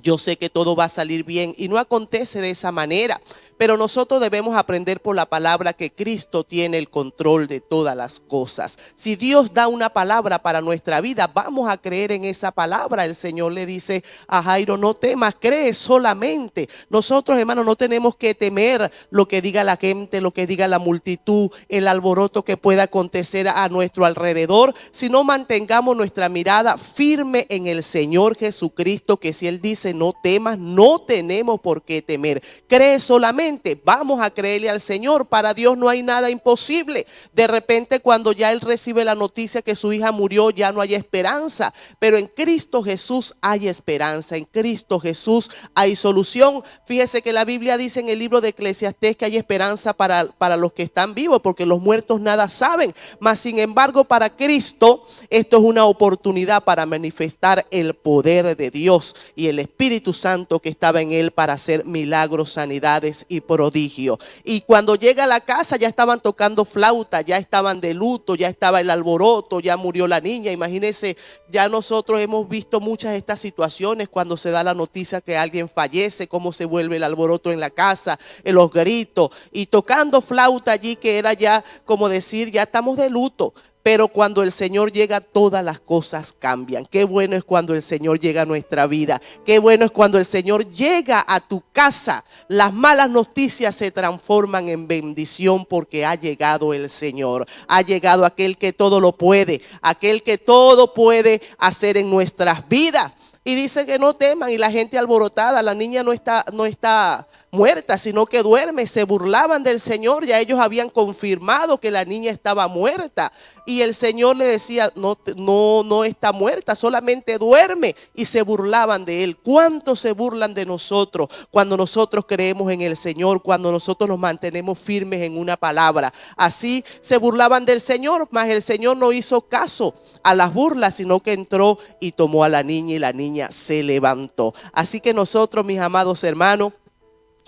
yo sé que todo va a salir bien, y no acontece de esa manera. Pero nosotros debemos aprender por la palabra que Cristo tiene el control de todas las cosas. Si Dios da una palabra para nuestra vida, vamos a creer en esa palabra. El Señor le dice a Jairo: no temas, cree solamente. Nosotros, hermanos, no tenemos que temer lo que diga la gente, lo que diga la multitud, el alboroto que pueda acontecer a nuestro alrededor, sino mantengamos nuestra mirada firme en el Señor Jesucristo, que si Él dice no temas, no tenemos por qué temer. Cree solamente nuevamente. Vamos a creerle al Señor. Para Dios no hay nada imposible. De repente, cuando ya él recibe la noticia que su hija murió, ya no hay esperanza. Pero en Cristo Jesús hay esperanza. En Cristo Jesús hay solución. Fíjese que la Biblia dice en el libro de Eclesiastés que hay esperanza para los que están vivos, porque los muertos nada saben. Mas sin embargo, para Cristo esto es una oportunidad para manifestar el poder de Dios y el Espíritu Santo que estaba en él para hacer milagros, sanidades y prodigios. Y cuando llega a la casa ya estaban tocando flauta, ya estaban de luto, ya estaba el alboroto, ya murió la niña. Imagínense, ya nosotros hemos visto muchas de estas situaciones cuando se da la noticia que alguien fallece, cómo se vuelve el alboroto en la casa, en los gritos y tocando flauta allí, que era ya como decir, ya estamos de luto. Pero cuando el Señor llega, todas las cosas cambian. Qué bueno es cuando el Señor llega a nuestra vida. Qué bueno es cuando el Señor llega a tu casa. Las malas noticias se transforman en bendición porque ha llegado el Señor. Ha llegado aquel que todo lo puede. Aquel que todo puede hacer en nuestras vidas. Y dice que no teman, y la gente alborotada, la niña no está muerta, sino que duerme. Se burlaban del Señor, ya ellos habían confirmado que la niña estaba muerta. Y el Señor le decía, no está muerta, solamente duerme. Y se burlaban de él. ¿Cuántos se burlan de nosotros cuando nosotros creemos en el Señor, cuando nosotros nos mantenemos firmes en una palabra? Así se burlaban del Señor, mas el Señor no hizo caso a las burlas, sino que entró y tomó a la niña, y la niña se levantó. Así que nosotros, mis amados hermanos,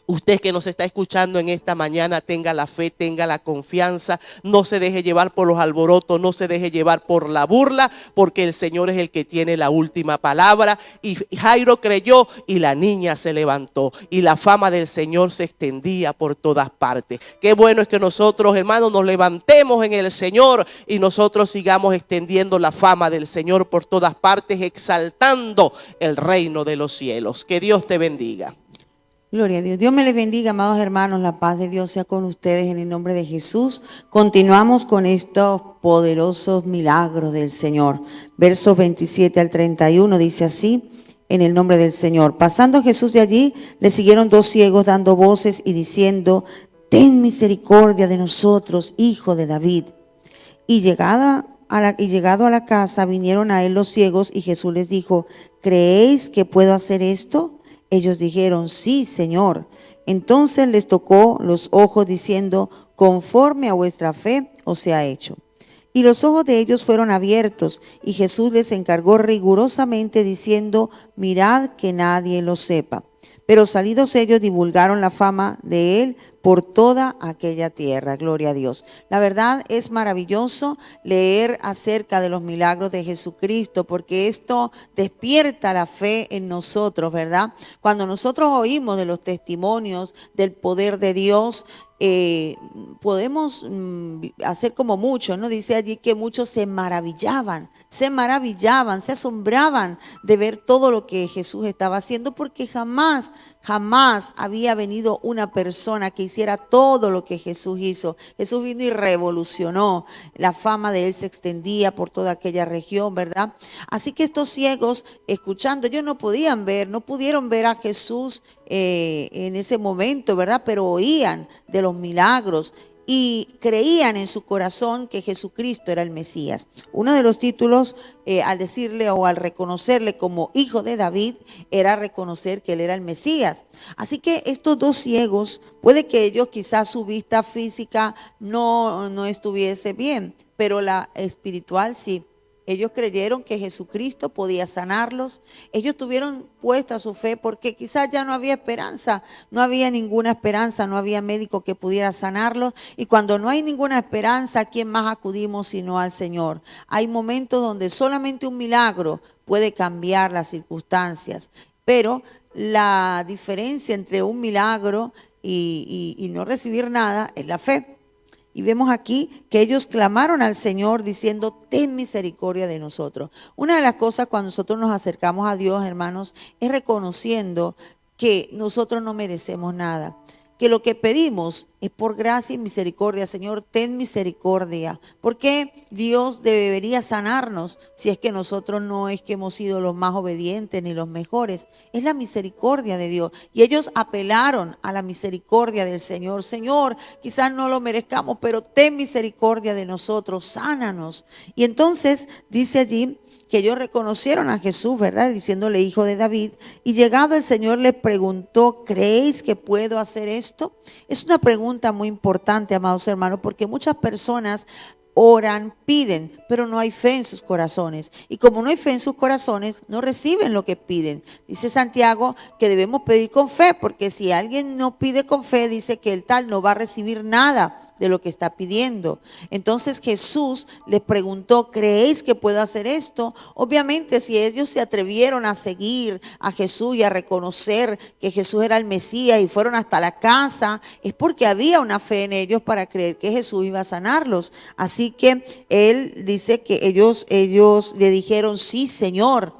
usted que nos está escuchando en esta mañana, tenga la fe, tenga la confianza, no se deje llevar por los alborotos, no se deje llevar por la burla, porque el Señor es el que tiene la última palabra. Y Jairo creyó y la niña se levantó y la fama del Señor se extendía por todas partes. Qué bueno es que nosotros, hermanos, nos levantemos en el Señor y nosotros sigamos extendiendo la fama del Señor por todas partes, exaltando el reino de los cielos. Que Dios te bendiga.
Gloria a Dios. Dios me les bendiga, amados hermanos. La paz de Dios sea con ustedes en el nombre de Jesús. Continuamos con estos poderosos milagros del Señor. Versos 27 al 31 dice así, en el nombre del Señor. Pasando Jesús de allí, le siguieron dos ciegos dando voces y diciendo, ten misericordia de nosotros, hijo de David. Y llegado a la casa, vinieron a él los ciegos y Jesús les dijo, ¿creéis que puedo hacer esto? Ellos dijeron, sí, Señor. Entonces les tocó los ojos diciendo, conforme a vuestra fe os sea hecho. Y los ojos de ellos fueron abiertos y Jesús les encargó rigurosamente diciendo, mirad que nadie lo sepa. Pero salidos ellos divulgaron la fama de él por toda aquella tierra. Gloria a Dios. La verdad es maravilloso leer acerca de los milagros de Jesucristo, porque esto despierta la fe en nosotros, ¿verdad? Cuando nosotros oímos de los testimonios del poder de Dios, podemos hacer como muchos, ¿no? Dice allí que muchos se maravillaban, se asombraban de ver todo lo que Jesús estaba haciendo, porque jamás había venido una persona que hiciera todo lo que Jesús hizo. Jesús vino y revolucionó. La fama de él se extendía por toda aquella región, ¿verdad? Así que estos ciegos, escuchando, ellos no pudieron ver a Jesús en ese momento, ¿verdad? Pero oían de los milagros y creían en su corazón que Jesucristo era el Mesías. Uno de los títulos al decirle o al reconocerle como hijo de David era reconocer que él era el Mesías. Así que estos dos ciegos, puede que ellos quizás su vista física no estuviese bien, pero la espiritual sí. Ellos creyeron que Jesucristo podía sanarlos. Ellos tuvieron puesta su fe porque quizás ya no había esperanza. No había ninguna esperanza, no había médico que pudiera sanarlos. Y cuando no hay ninguna esperanza, ¿a quién más acudimos sino al Señor? Hay momentos donde solamente un milagro puede cambiar las circunstancias. Pero la diferencia entre un milagro y no recibir nada es la fe. Y vemos aquí que ellos clamaron al Señor diciendo, ten misericordia de nosotros. Una de las cosas cuando nosotros nos acercamos a Dios, hermanos, es reconociendo que nosotros no merecemos nada. que lo que pedimos es por gracia y misericordia. Señor, ten misericordia. ¿Por qué Dios debería sanarnos si es que nosotros no es que hemos sido los más obedientes ni los mejores? Es la misericordia de Dios. Y ellos apelaron a la misericordia del Señor. Señor, quizás no lo merezcamos, pero ten misericordia de nosotros, sánanos. Y entonces dice allí que ellos reconocieron a Jesús, ¿verdad? Diciéndole hijo de David. Y llegado el Señor les preguntó, ¿creéis que puedo hacer esto? Es una pregunta muy importante, amados hermanos, porque muchas personas oran, piden, pero no hay fe en sus corazones. Y como no hay fe en sus corazones, no reciben lo que piden. Dice Santiago que debemos pedir con fe, porque si alguien no pide con fe, dice que el tal no va a recibir nada de lo que está pidiendo. Entonces Jesús les preguntó, ¿creéis que puedo hacer esto? Obviamente, si ellos se atrevieron a seguir a Jesús y a reconocer que Jesús era el Mesías y fueron hasta la casa, es porque había una fe en ellos para creer que Jesús iba a sanarlos. Así que él dice que ellos le dijeron, sí, Señor.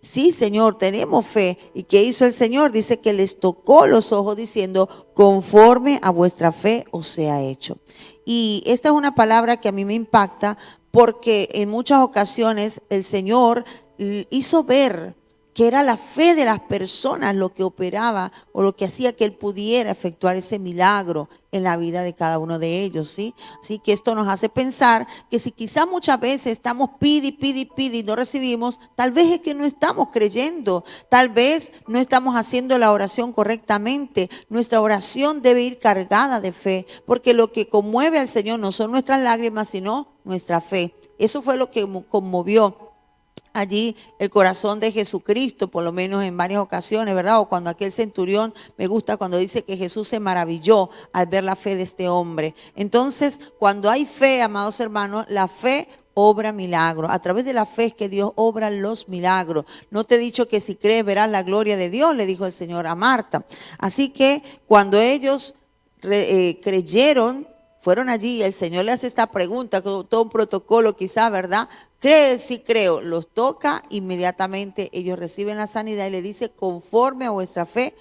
Sí, Señor, tenemos fe. ¿Y qué hizo el Señor? Dice que les tocó los ojos diciendo, conforme a vuestra fe os sea hecho. Y esta es una palabra que a mí me impacta porque en muchas ocasiones el Señor hizo ver que era la fe de las personas lo que operaba o lo que hacía que Él pudiera efectuar ese milagro en la vida de cada uno de ellos, ¿sí? Así que esto nos hace pensar que si quizás muchas veces estamos pide y no recibimos, tal vez es que no estamos creyendo, tal vez no estamos haciendo la oración correctamente. Nuestra oración debe ir cargada de fe, porque lo que conmueve al Señor no son nuestras lágrimas, sino nuestra fe. Eso fue lo que conmovió allí el corazón de Jesucristo, por lo menos en varias ocasiones, ¿verdad? O cuando aquel centurión, me gusta cuando dice que Jesús se maravilló al ver la fe de este hombre. Entonces, cuando hay fe, amados hermanos, la fe obra milagros. A través de la fe es que Dios obra los milagros. No te he dicho que si crees verás la gloria de Dios, le dijo el Señor a Marta. Así que cuando ellos creyeron, fueron allí y el Señor le hace esta pregunta, todo un protocolo quizá, ¿verdad? ¿Crees? Sí creo. Los toca, inmediatamente ellos reciben la sanidad y le dice, conforme a vuestra fe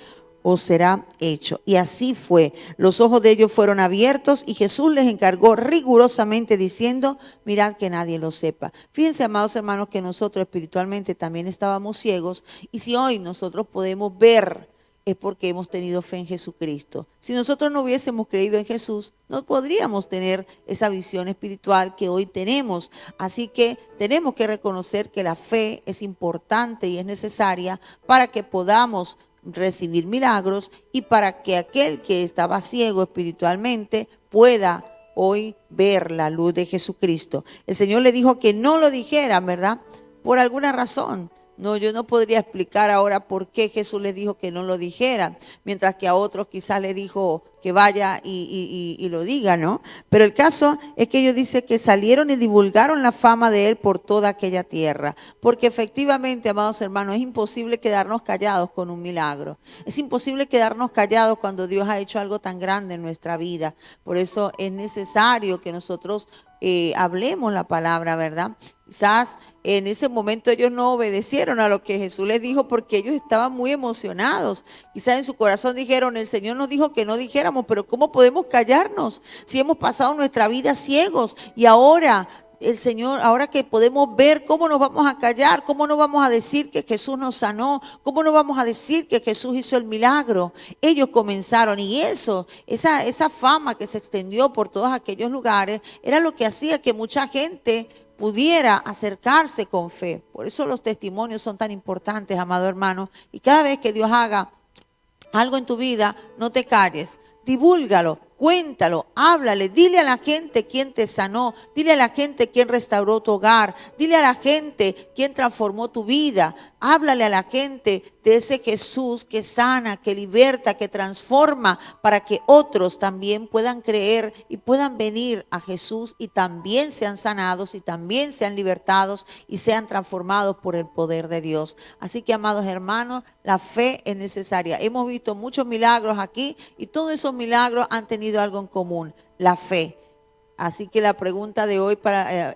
os será hecho. Y así fue. Los ojos de ellos fueron abiertos y Jesús les encargó rigurosamente diciendo, mirad que nadie lo sepa. Fíjense, amados hermanos, que nosotros espiritualmente también estábamos ciegos y si hoy nosotros podemos ver, es porque hemos tenido fe en Jesucristo. Si nosotros no hubiésemos creído en Jesús, no podríamos tener esa visión espiritual que hoy tenemos. Así que tenemos que reconocer que la fe es importante y es necesaria para que podamos recibir milagros y para que aquel que estaba ciego espiritualmente pueda hoy ver la luz de Jesucristo. El Señor le dijo que no lo dijeran, ¿verdad? Por alguna razón. No, yo no podría explicar ahora por qué Jesús les dijo que no lo dijeran, mientras que a otros quizás le dijo que vaya y lo diga, ¿no? Pero el caso es que ellos dicen que salieron y divulgaron la fama de Él por toda aquella tierra, porque efectivamente, amados hermanos, es imposible quedarnos callados con un milagro. Es imposible quedarnos callados cuando Dios ha hecho algo tan grande en nuestra vida. Por eso es necesario que nosotros hablemos la palabra, ¿verdad? Quizás en ese momento ellos no obedecieron a lo que Jesús les dijo porque ellos estaban muy emocionados. Quizás en su corazón dijeron, el Señor nos dijo que no dijéramos, pero ¿cómo podemos callarnos si hemos pasado nuestra vida ciegos? Y ahora el Señor, ahora que podemos ver, ¿cómo nos vamos a callar? ¿Cómo no vamos a decir que Jesús nos sanó? ¿Cómo no vamos a decir que Jesús hizo el milagro? Ellos comenzaron y esa fama que se extendió por todos aquellos lugares era lo que hacía que mucha gente pudiera acercarse con fe. Por eso los testimonios son tan importantes, amado hermano. Y cada vez que Dios haga algo en tu vida, no te calles, divúlgalo, cuéntalo, háblale, dile a la gente quién te sanó, dile a la gente quién restauró tu hogar, dile a la gente quién transformó tu vida, háblale a la gente de ese Jesús que sana, que liberta, que transforma, para que otros también puedan creer y puedan venir a Jesús y también sean sanados y también sean libertados y sean transformados por el poder de Dios. Así que, amados hermanos, la fe es necesaria. Hemos visto muchos milagros aquí y todos esos milagros han tenido algo en común, la fe. Así que la pregunta de hoy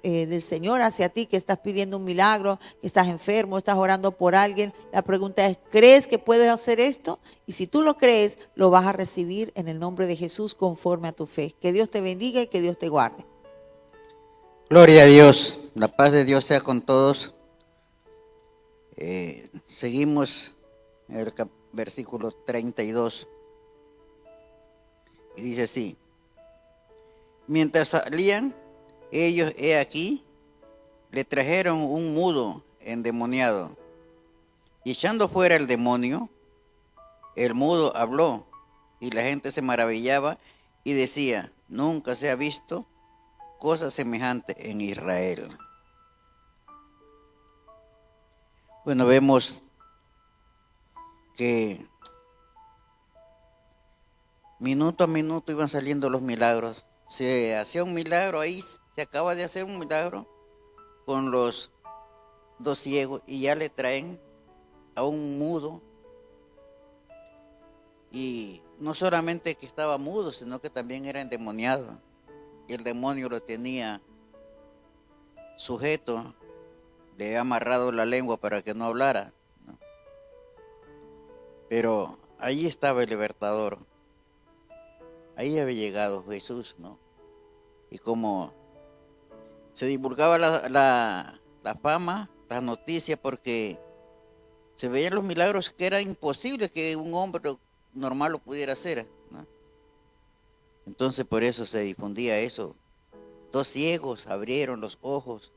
del Señor hacia ti, que estás pidiendo un milagro, que estás enfermo, estás orando por alguien, la pregunta es, ¿crees que puedes hacer esto? Y si tú lo crees, lo vas a recibir en el nombre de Jesús conforme a tu fe. Que Dios te bendiga y que Dios te guarde.
Gloria a Dios. La paz de Dios sea con todos. Seguimos en el versículo 32. Y dice así: mientras salían ellos, he aquí, le trajeron un mudo endemoniado. Y echando fuera el demonio, el mudo habló, y la gente se maravillaba y decía: nunca se ha visto cosa semejante en Israel. Bueno, vemos que minuto a minuto iban saliendo los milagros. Se hacía un milagro ahí, se acaba de hacer un milagro con los dos ciegos y ya le traen a un mudo. Y no solamente que estaba mudo, sino que también era endemoniado. Y el demonio lo tenía sujeto, le había amarrado la lengua para que no hablara, ¿no? Pero ahí estaba el libertador. Ahí había llegado Jesús, ¿no? Y como se divulgaba la fama, las noticias, porque se veían los milagros que era imposible que un hombre normal lo pudiera hacer, ¿no? Entonces por eso se difundía eso. Dos ciegos abrieron los ojos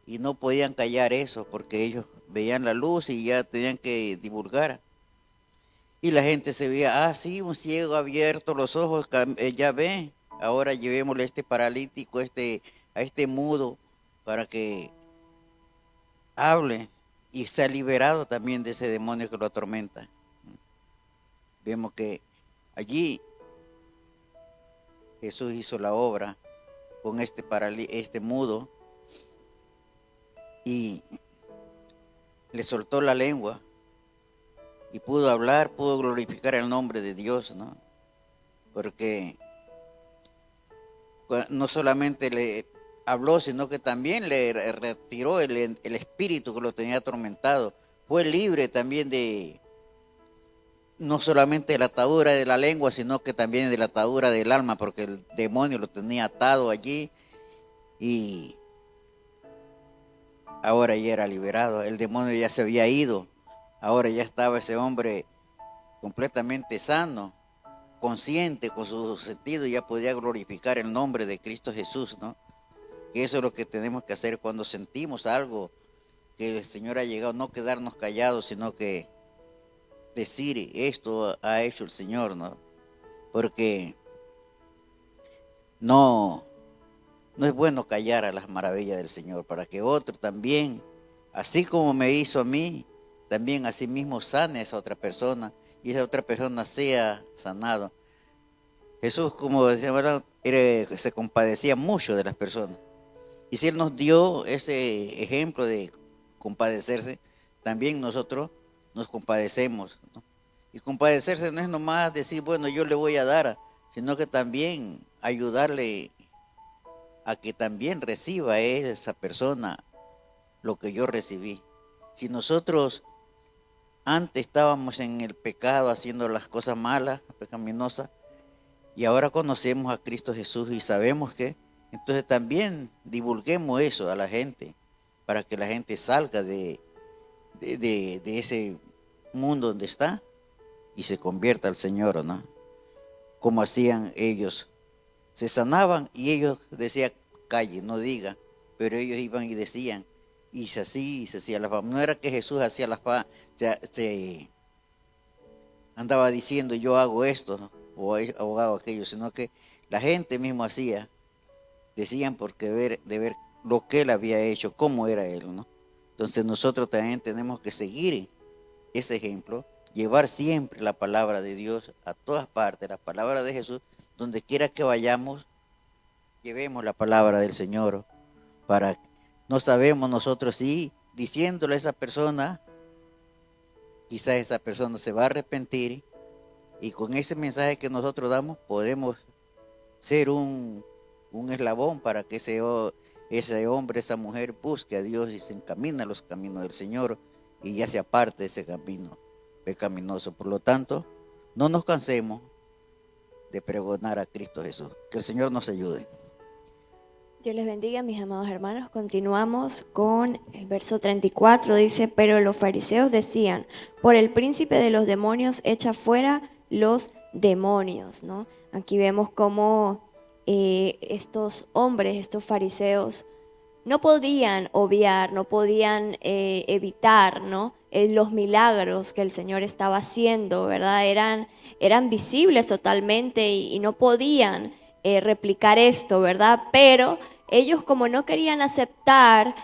y no podían callar eso porque ellos veían la luz y ya tenían que divulgar. Y la gente se veía, sí, un ciego ha abierto los ojos, ya ve, ahora llevémosle a este paralítico, a este mudo, para que hable y sea liberado también de ese demonio que lo atormenta. Vemos que allí Jesús hizo la obra con este mudo y le soltó la lengua. Y pudo hablar, pudo glorificar el nombre de Dios, ¿no? Porque no solamente le habló, sino que también le retiró el espíritu que lo tenía atormentado. Fue libre también no solamente de la atadura de la lengua, sino que también de la atadura del alma, porque el demonio lo tenía atado allí y ahora ya era liberado. El demonio ya se había ido. Ahora ya estaba ese hombre completamente sano, consciente con su sentido, ya podía glorificar el nombre de Cristo Jesús, ¿no? Y eso es lo que tenemos que hacer cuando sentimos algo, que el Señor ha llegado, no quedarnos callados, sino que decir, esto ha hecho el Señor, ¿no? Porque no es bueno callar a las maravillas del Señor, para que otro también, así como me hizo a mí, también así mismo sane a esa otra persona y esa otra persona sea sanado. Jesús, como decía, se compadecía mucho de las personas. Y si Él nos dio ese ejemplo de compadecerse, también nosotros nos compadecemos, ¿no? Y compadecerse no es nomás decir, bueno, yo le voy a dar, sino que también ayudarle a que también reciba esa persona lo que yo recibí. Si nosotros antes estábamos en el pecado, haciendo las cosas malas, pecaminosas, y ahora conocemos a Cristo Jesús y sabemos que, entonces también divulguemos eso a la gente, para que la gente salga de ese mundo donde está y se convierta al Señor, ¿no? Como hacían ellos. Se sanaban y ellos decían, calle, no diga, pero ellos iban y decían, y se hacía la fama. No era que Jesús hacía la fama, se andaba diciendo yo hago esto, ¿no? o hago aquello, sino que la gente mismo decían porque de ver lo que él había hecho, cómo era él, ¿no? Entonces nosotros también tenemos que seguir ese ejemplo, llevar siempre la palabra de Dios a todas partes, la palabra de Jesús, donde quiera que vayamos, llevemos la palabra del Señor, no sabemos nosotros si diciéndole a esa persona, quizás esa persona se va a arrepentir y con ese mensaje que nosotros damos podemos ser un un eslabón para que ese hombre, esa mujer busque a Dios y se encamine a los caminos del Señor y ya se aparte de ese camino pecaminoso. Por lo tanto, no nos cansemos de pregonar a Cristo Jesús. Que el Señor nos ayude.
Dios les bendiga, mis amados hermanos. Continuamos con el verso 34. Dice, pero los fariseos decían, por el príncipe de los demonios echa fuera los demonios, ¿no? Aquí vemos cómo estos hombres, estos fariseos, no podían obviar, no podían evitar, ¿no? Los milagros que el Señor estaba haciendo, ¿verdad? Eran visibles totalmente y no podían replicar esto, ¿verdad? Pero ellos, como no querían aceptar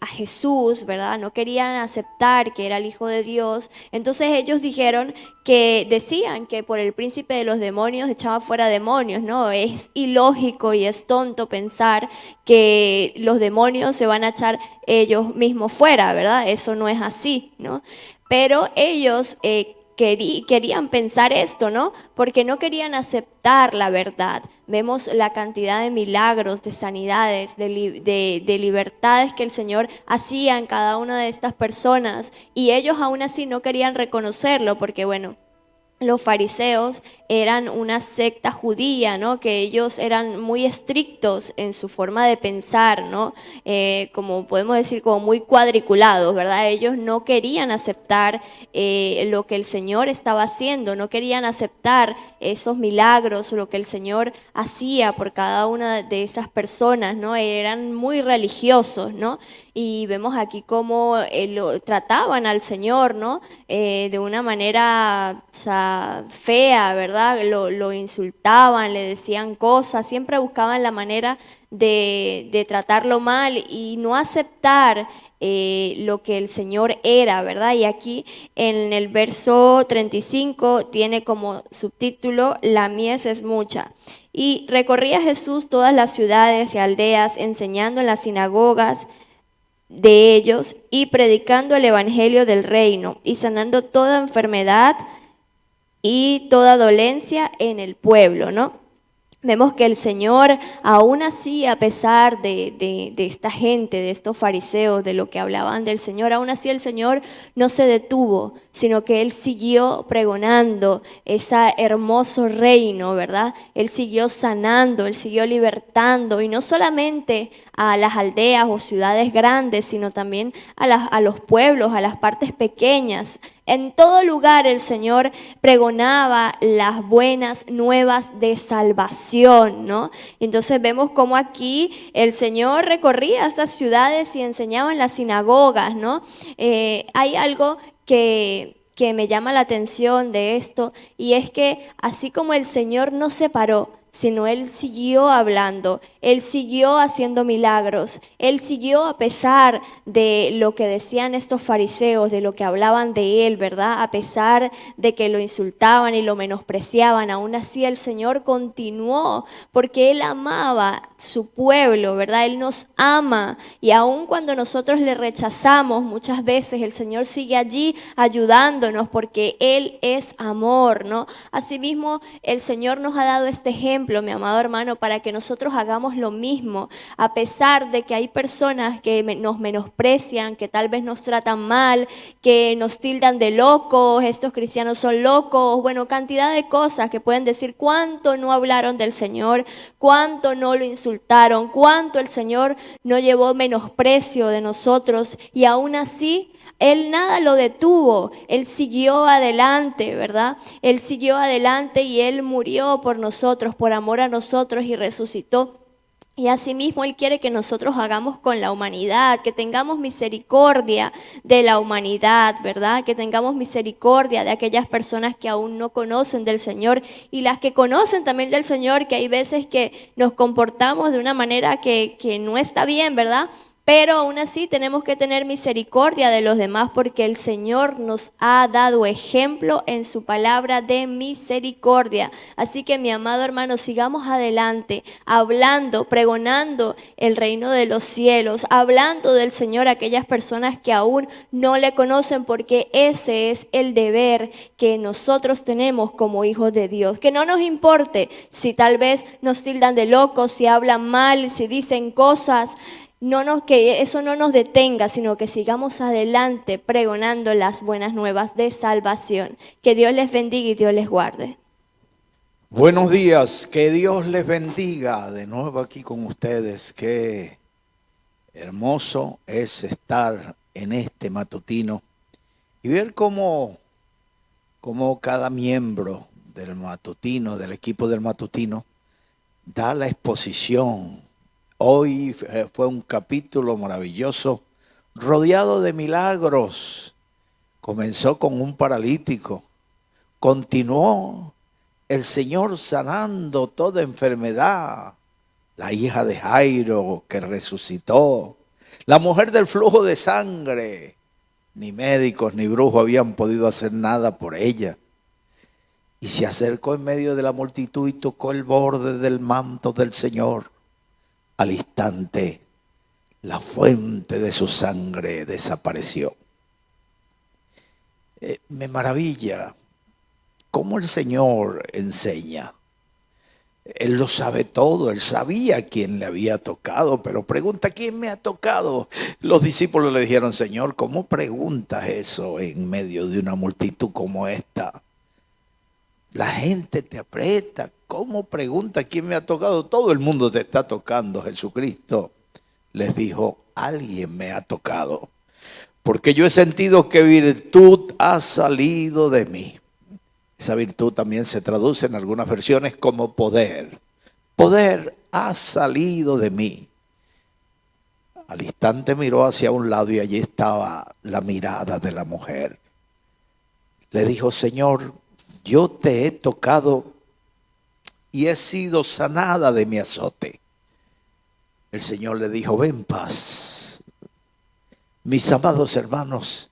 a Jesús, ¿verdad? No querían aceptar que era el Hijo de Dios. Entonces ellos decían que por el príncipe de los demonios echaba fuera demonios, ¿no? Es ilógico y es tonto pensar que los demonios se van a echar ellos mismos fuera, ¿verdad? Eso no es así, ¿no? Pero ellos querían pensar esto, ¿no? Porque no querían aceptar la verdad. Vemos la cantidad de milagros, de sanidades, de libertades que el Señor hacía en cada una de estas personas, y ellos aún así no querían reconocerlo porque, bueno, los fariseos eran una secta judía, ¿no? Que ellos eran muy estrictos en su forma de pensar, ¿no? Como podemos decir, como muy cuadriculados, ¿verdad? Ellos no querían aceptar lo que el Señor estaba haciendo, no querían aceptar esos milagros, lo que el Señor hacía por cada una de esas personas, ¿no? Eran muy religiosos, ¿no? Y vemos aquí cómo lo trataban al Señor, ¿no? De una manera, o sea, fea, ¿verdad? Lo insultaban, le decían cosas, siempre buscaban la manera de tratarlo mal y no aceptar lo que el Señor era, ¿verdad? Y aquí en el verso 35 tiene como subtítulo, la mies es mucha. Y recorría Jesús todas las ciudades y aldeas, enseñando en las sinagogas de ellos y predicando el evangelio del reino y sanando toda enfermedad y toda dolencia en el pueblo, ¿no? Vemos que el Señor, aún así, a pesar de esta gente, de estos fariseos, de lo que hablaban del Señor, aún así el Señor no se detuvo, sino que Él siguió pregonando ese hermoso reino, ¿verdad? Él siguió sanando, Él siguió libertando, y no solamente a las aldeas o ciudades grandes, sino también a los pueblos, a las partes pequeñas. En todo lugar el Señor pregonaba las buenas nuevas de salvación, ¿no? Entonces vemos cómo aquí el Señor recorría esas ciudades y enseñaba en las sinagogas, ¿no? Hay algo que me llama la atención de esto, y es que así como el Señor no se paró, sino Él siguió hablando, Él siguió haciendo milagros, Él siguió a pesar de lo que decían estos fariseos, de lo que hablaban de Él, ¿verdad? A pesar de que lo insultaban y lo menospreciaban, aún así el Señor continuó, porque Él amaba su pueblo, ¿verdad? Él nos ama, y aun cuando nosotros le rechazamos, muchas veces el Señor sigue allí ayudándonos, porque Él es amor, ¿no? Asimismo, el Señor nos ha dado este ejemplo, mi amado hermano, para que nosotros hagamos lo mismo, a pesar de que hay personas que nos menosprecian, que tal vez nos tratan mal, que nos tildan de locos, estos cristianos son locos, bueno, cantidad de cosas que pueden decir cuánto no hablaron del Señor, cuánto no lo insultaron, cuánto el Señor no llevó menosprecio de nosotros, y aún así Él nada lo detuvo, Él siguió adelante, ¿verdad? Él siguió adelante y Él murió por nosotros, por amor a nosotros, y resucitó. Y asimismo Él quiere que nosotros hagamos con la humanidad, que tengamos misericordia de la humanidad, ¿verdad? Que tengamos misericordia de aquellas personas que aún no conocen del Señor, y las que conocen también del Señor, que hay veces que nos comportamos de una manera que no está bien, ¿verdad? Pero aún así tenemos que tener misericordia de los demás porque el Señor nos ha dado ejemplo en su palabra de misericordia. Así que mi amado hermano, sigamos adelante, hablando, pregonando el reino de los cielos, hablando del Señor a aquellas personas que aún no le conocen, porque ese es el deber que nosotros tenemos como hijos de Dios. Que no nos importe si tal vez nos tildan de locos, si hablan mal, si dicen cosas. Que eso no nos detenga, sino que sigamos adelante pregonando las buenas nuevas de salvación. Que Dios les bendiga y Dios les guarde.
Buenos días, que Dios les bendiga de nuevo aquí con ustedes. Qué hermoso es estar en este matutino y ver cómo cada miembro del matutino, del equipo del matutino, da la exposición. Hoy fue un capítulo maravilloso, rodeado de milagros. Comenzó con un paralítico, continuó el Señor sanando toda enfermedad. La hija de Jairo que resucitó, la mujer del flujo de sangre. Ni médicos ni brujos habían podido hacer nada por ella. Y se acercó en medio de la multitud y tocó el borde del manto del Señor. Al instante, la fuente de su sangre desapareció. Me maravilla cómo el Señor enseña. Él lo sabe todo, él sabía quién le había tocado, pero pregunta, ¿quién me ha tocado? Los discípulos le dijeron, Señor, ¿cómo preguntas eso en medio de una multitud como esta? La gente te aprieta. ¿Cómo pregunta quién me ha tocado? Todo el mundo te está tocando. Jesucristo les dijo, alguien me ha tocado, porque yo he sentido que virtud ha salido de mí. Esa virtud también se traduce en algunas versiones como poder. Poder ha salido de mí. Al instante miró hacia un lado y allí estaba la mirada de la mujer. Le dijo, Señor, yo te he tocado y he sido sanada de mi azote. El Señor le dijo, ven en paz, mis amados hermanos.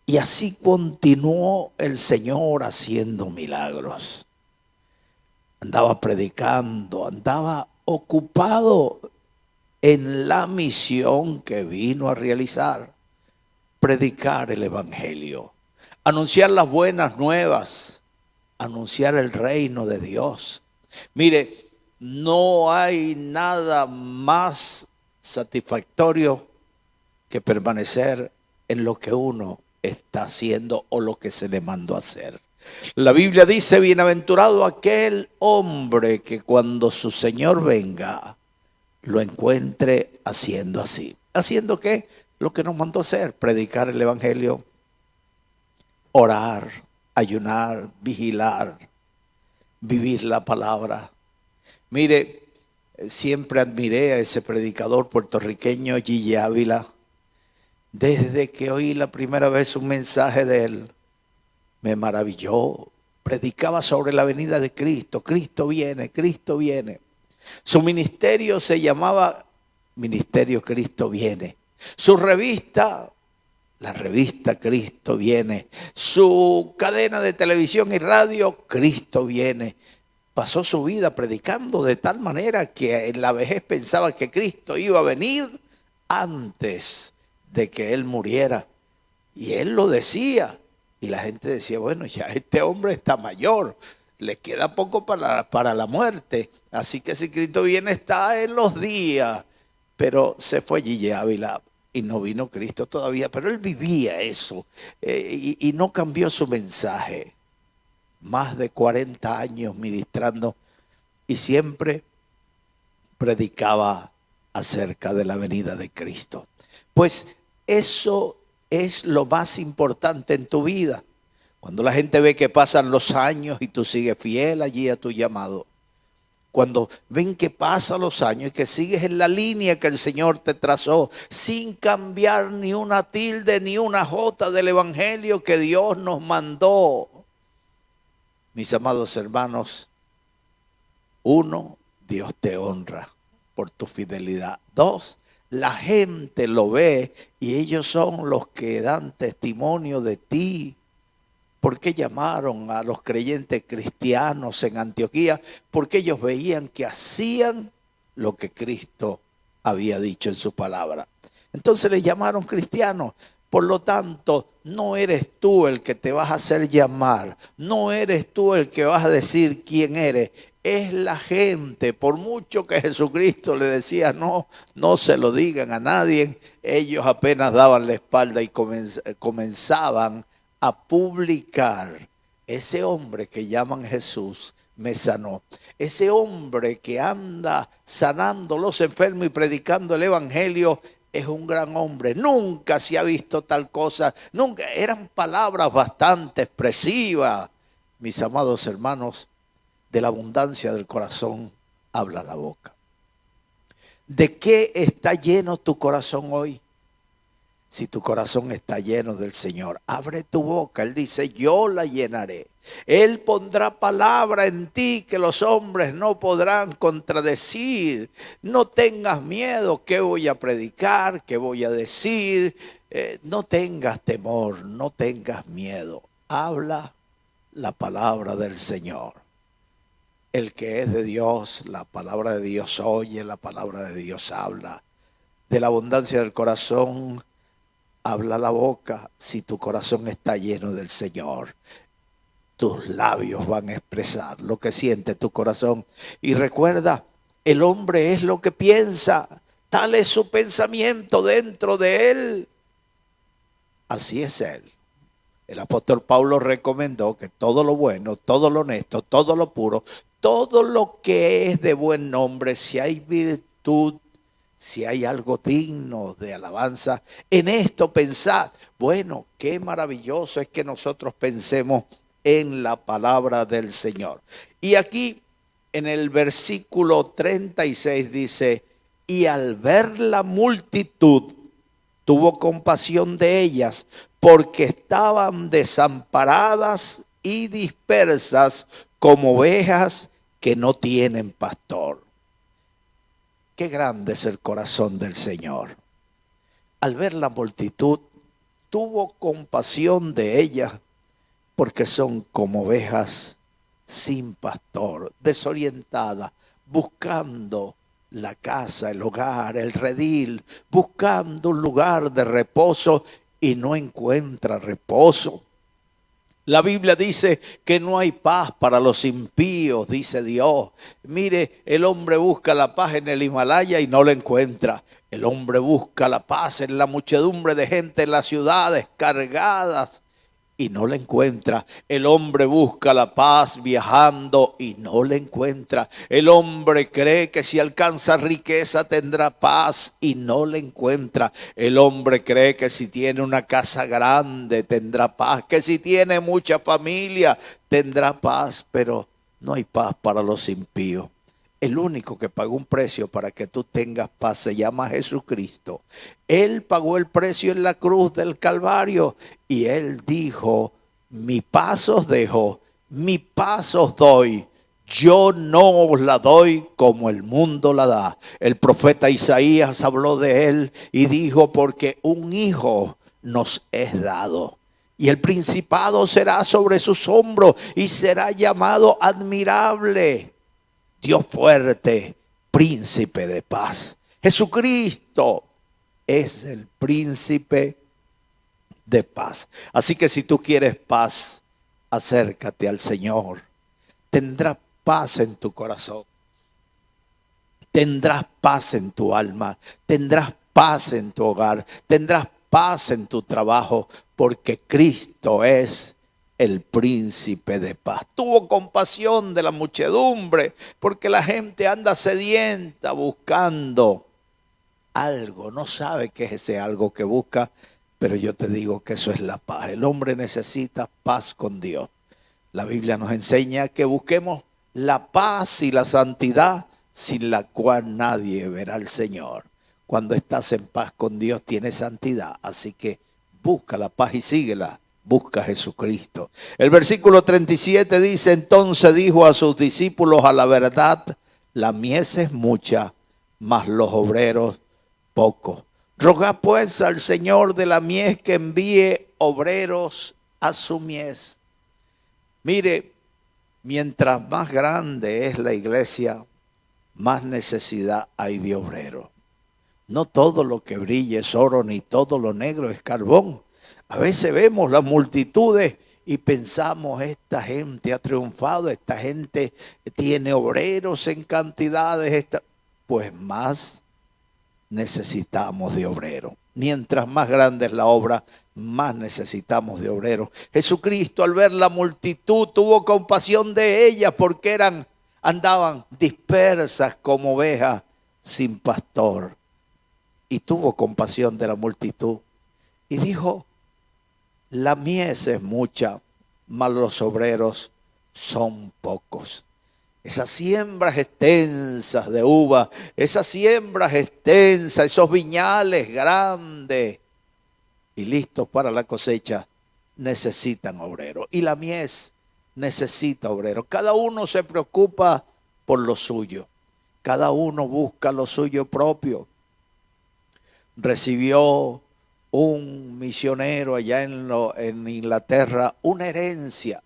Y así continuó el Señor haciendo milagros. Andaba predicando, andaba ocupado en la misión que vino a realizar. Predicar el Evangelio, anunciar las buenas nuevas, anunciar el reino de Dios. Mire, no hay nada más satisfactorio que permanecer en lo que uno está haciendo o lo que se le mandó a hacer. La Biblia dice, bienaventurado aquel hombre que cuando su Señor venga, lo encuentre haciendo así. ¿Haciendo qué? Lo que nos mandó a hacer, predicar el Evangelio, orar, ayunar, vigilar, vivir la palabra. Mire, siempre admiré a ese predicador puertorriqueño, Gigi Ávila. Desde que oí la primera vez un mensaje de él, me maravilló. Predicaba sobre la venida de Cristo. Cristo viene, Cristo viene. Su ministerio se llamaba Ministerio Cristo Viene. Su revista, la revista Cristo Viene. Su cadena de televisión y radio, Cristo Viene. Pasó su vida predicando de tal manera que en la vejez pensaba que Cristo iba a venir antes de que él muriera. Y él lo decía. Y la gente decía, bueno, ya este hombre está mayor, le queda poco para la muerte. Así que si Cristo viene, está en los días. Pero se fue Gigi Ávila y no vino Cristo todavía. Pero él vivía eso y no cambió su mensaje. Más de 40 años ministrando y siempre predicaba acerca de la venida de Cristo. Pues eso es lo más importante en tu vida. Cuando la gente ve que pasan los años y tú sigues fiel allí a tu llamado. Cuando ven que pasan los años y que sigues en la línea que el Señor te trazó, sin cambiar ni una tilde ni una jota del Evangelio que Dios nos mandó. Mis amados hermanos, uno, Dios te honra por tu fidelidad. Dos, La gente lo ve y ellos son los que dan testimonio de ti. ¿Por qué llamaron a los creyentes cristianos en Antioquía? Porque ellos veían que hacían lo que Cristo había dicho en su palabra. Entonces les llamaron cristianos. Por lo tanto, no eres tú el que te vas a hacer llamar. No eres tú el que vas a decir quién eres. Es la gente. Por mucho que Jesucristo le decía, no se lo digan a nadie, ellos apenas daban la espalda y comenzaban a publicar. Ese hombre que llaman Jesús me sanó. Ese hombre que anda sanando a los enfermos y predicando el evangelio es un gran hombre. Nunca se ha visto tal cosa. Nunca. Eran palabras bastante expresivas. Mis amados hermanos, de la abundancia del corazón habla la boca. ¿De qué está lleno tu corazón hoy? Si tu corazón está lleno del Señor, abre tu boca. Él dice, yo la llenaré. Él pondrá palabra en ti que los hombres no podrán contradecir. No tengas miedo. ¿Qué voy a predicar? ¿Qué voy a decir? No tengas temor, no tengas miedo. Habla la palabra del Señor. El que es de Dios, la palabra de Dios oye, la palabra de Dios habla. De la abundancia del corazón habla la boca. Si tu corazón está lleno del Señor, tus labios van a expresar lo que siente tu corazón. Y recuerda, el hombre es lo que piensa, tal es su pensamiento dentro de él. Así es él. El apóstol Pablo recomendó que todo lo bueno, todo lo honesto, todo lo puro, todo lo que es de buen nombre, si hay virtud, si hay algo digno de alabanza, en esto pensad. Bueno, qué maravilloso es que nosotros pensemos en la palabra del Señor. Y aquí en el versículo 36 dice, y al ver la multitud, tuvo compasión de ellas, porque estaban desamparadas y dispersas como ovejas que no tienen pastor. Qué grande es el corazón del Señor. Al ver la multitud, tuvo compasión de ellas, porque son como ovejas sin pastor, desorientadas, buscando la casa, el hogar, el redil, buscando un lugar de reposo y no encuentra reposo. La Biblia dice que no hay paz para los impíos, dice Dios. Mire, el hombre busca la paz en el Himalaya y no la encuentra. El hombre busca la paz en la muchedumbre de gente en las ciudades cargadas y no la encuentra. El hombre busca la paz viajando y no la encuentra. El hombre cree que si alcanza riqueza tendrá paz y no la encuentra. El hombre cree que si tiene una casa grande tendrá paz, que si tiene mucha familia tendrá paz, pero no hay paz para los impíos. El único que pagó un precio para que tú tengas paz se llama Jesucristo. Él pagó el precio en la cruz del Calvario y Él dijo, mi paz os dejo, mi paz os doy. Yo no os la doy como el mundo la da. El profeta Isaías habló de Él y dijo, porque un hijo nos es dado. Y el principado será sobre sus hombros y será llamado admirable, Dios fuerte, príncipe de paz. Jesucristo es el príncipe de paz. Así que si tú quieres paz, acércate al Señor. Tendrás paz en tu corazón. Tendrás paz en tu alma. Tendrás paz en tu hogar. Tendrás paz en tu trabajo, porque Cristo es el príncipe de paz. Tuvo compasión de la muchedumbre, porque la gente anda sedienta buscando algo. No sabe qué es ese algo que busca, pero yo te digo que eso es la paz. El hombre necesita paz con Dios. La Biblia nos enseña que busquemos la paz y la santidad, sin la cual nadie verá al Señor. Cuando estás en paz con Dios tienes santidad, así que busca la paz y síguela. Busca a Jesucristo. El versículo 37 dice, entonces dijo a sus discípulos, a la verdad, la mies es mucha, mas los obreros poco. Rogad pues al Señor de la mies que envíe obreros a su mies. Mire, mientras más grande es la iglesia, más necesidad hay de obreros. No todo lo que brilla es oro, ni todo lo negro es carbón. A veces vemos las multitudes y pensamos, esta gente ha triunfado, esta gente tiene obreros en cantidades. Pues más necesitamos de obreros. Mientras más grande es la obra, más necesitamos de obreros. Jesucristo, al ver la multitud, tuvo compasión de ellas porque andaban dispersas como ovejas sin pastor. Y tuvo compasión de la multitud. Y dijo, la mies es mucha, mas los obreros son pocos. Esas siembras extensas de uva, esas siembras extensas, esos viñales grandes y listos para la cosecha, necesitan obreros. Y la mies necesita obreros. Cada uno se preocupa por lo suyo. Cada uno busca lo suyo propio. Recibió un misionero allá en Inglaterra una herencia.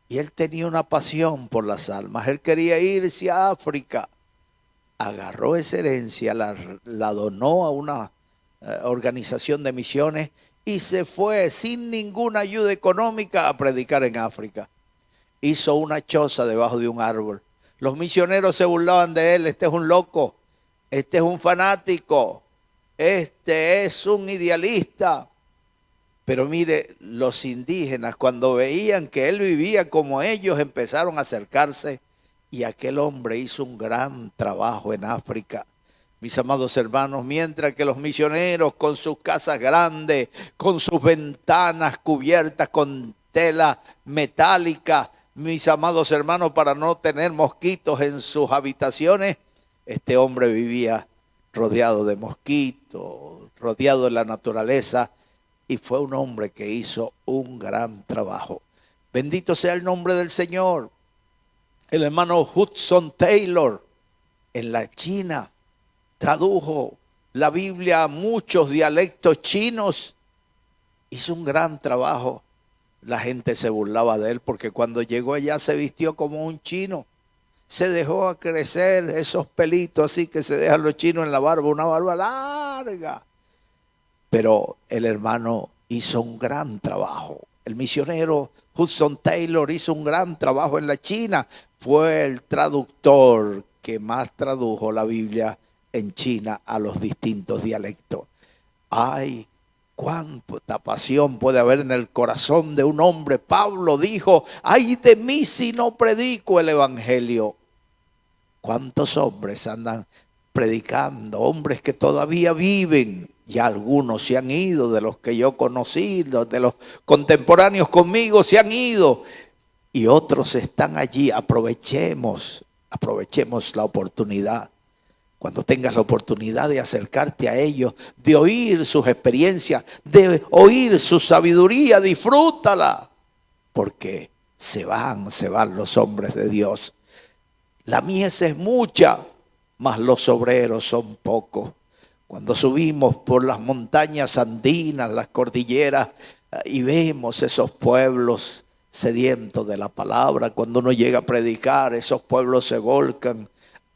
Y él tenía una pasión por las almas. Él quería irse a África. Agarró esa herencia, la donó a una organización de misiones y se fue sin ninguna ayuda económica a predicar en África. Hizo una choza debajo de un árbol. Los misioneros se burlaban de él. Este es un loco, este es un fanático, este es un idealista. Pero mire, los indígenas cuando veían que él vivía como ellos, empezaron a acercarse y aquel hombre hizo un gran trabajo en África. Mis amados hermanos, mientras que los misioneros con sus casas grandes, con sus ventanas cubiertas con tela metálica, mis amados hermanos, para no tener mosquitos en sus habitaciones, este hombre vivía rodeado de mosquitos, rodeado de la naturaleza. Y fue un hombre que hizo un gran trabajo. Bendito sea el nombre del Señor. El hermano Hudson Taylor en la China tradujo la Biblia a muchos dialectos chinos. Hizo un gran trabajo. La gente se burlaba de él porque cuando llegó allá se vistió como un chino. Se dejó a crecer esos pelitos así que se dejan los chinos en la barba, una barba larga. Pero el hermano hizo un gran trabajo. El misionero Hudson Taylor hizo un gran trabajo en la China. Fue el traductor que más tradujo la Biblia en China a los distintos dialectos. Ay, cuánta pasión puede haber en el corazón de un hombre. Pablo dijo, ay de mí si no predico el evangelio. ¿Cuántos hombres andan predicando? Hombres que todavía viven. Y algunos se han ido, de los que yo conocí, de los contemporáneos conmigo se han ido. Y otros están allí. Aprovechemos la oportunidad. Cuando tengas la oportunidad de acercarte a ellos, de oír sus experiencias, de oír su sabiduría, disfrútala. Porque se van los hombres de Dios. La mies es mucha, mas los obreros son pocos. Cuando subimos por las montañas andinas, las cordilleras, y vemos esos pueblos sedientos de la palabra, cuando uno llega a predicar, esos pueblos se volcan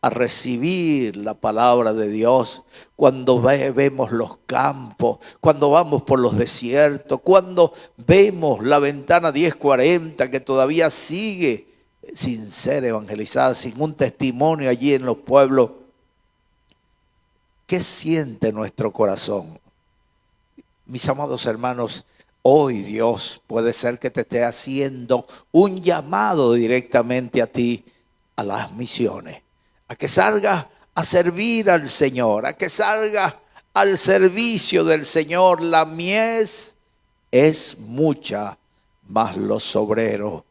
a recibir la palabra de Dios. Cuando vemos los campos, cuando vamos por los desiertos, cuando vemos la ventana 1040 que todavía sigue sin ser evangelizada, sin un testimonio allí en los pueblos. ¿Qué siente nuestro corazón? Mis amados hermanos, hoy Dios puede ser que te esté haciendo un llamado directamente a ti, a las misiones, a que salgas a servir al Señor, a que salgas al servicio del Señor. La mies es mucha, mas los obreros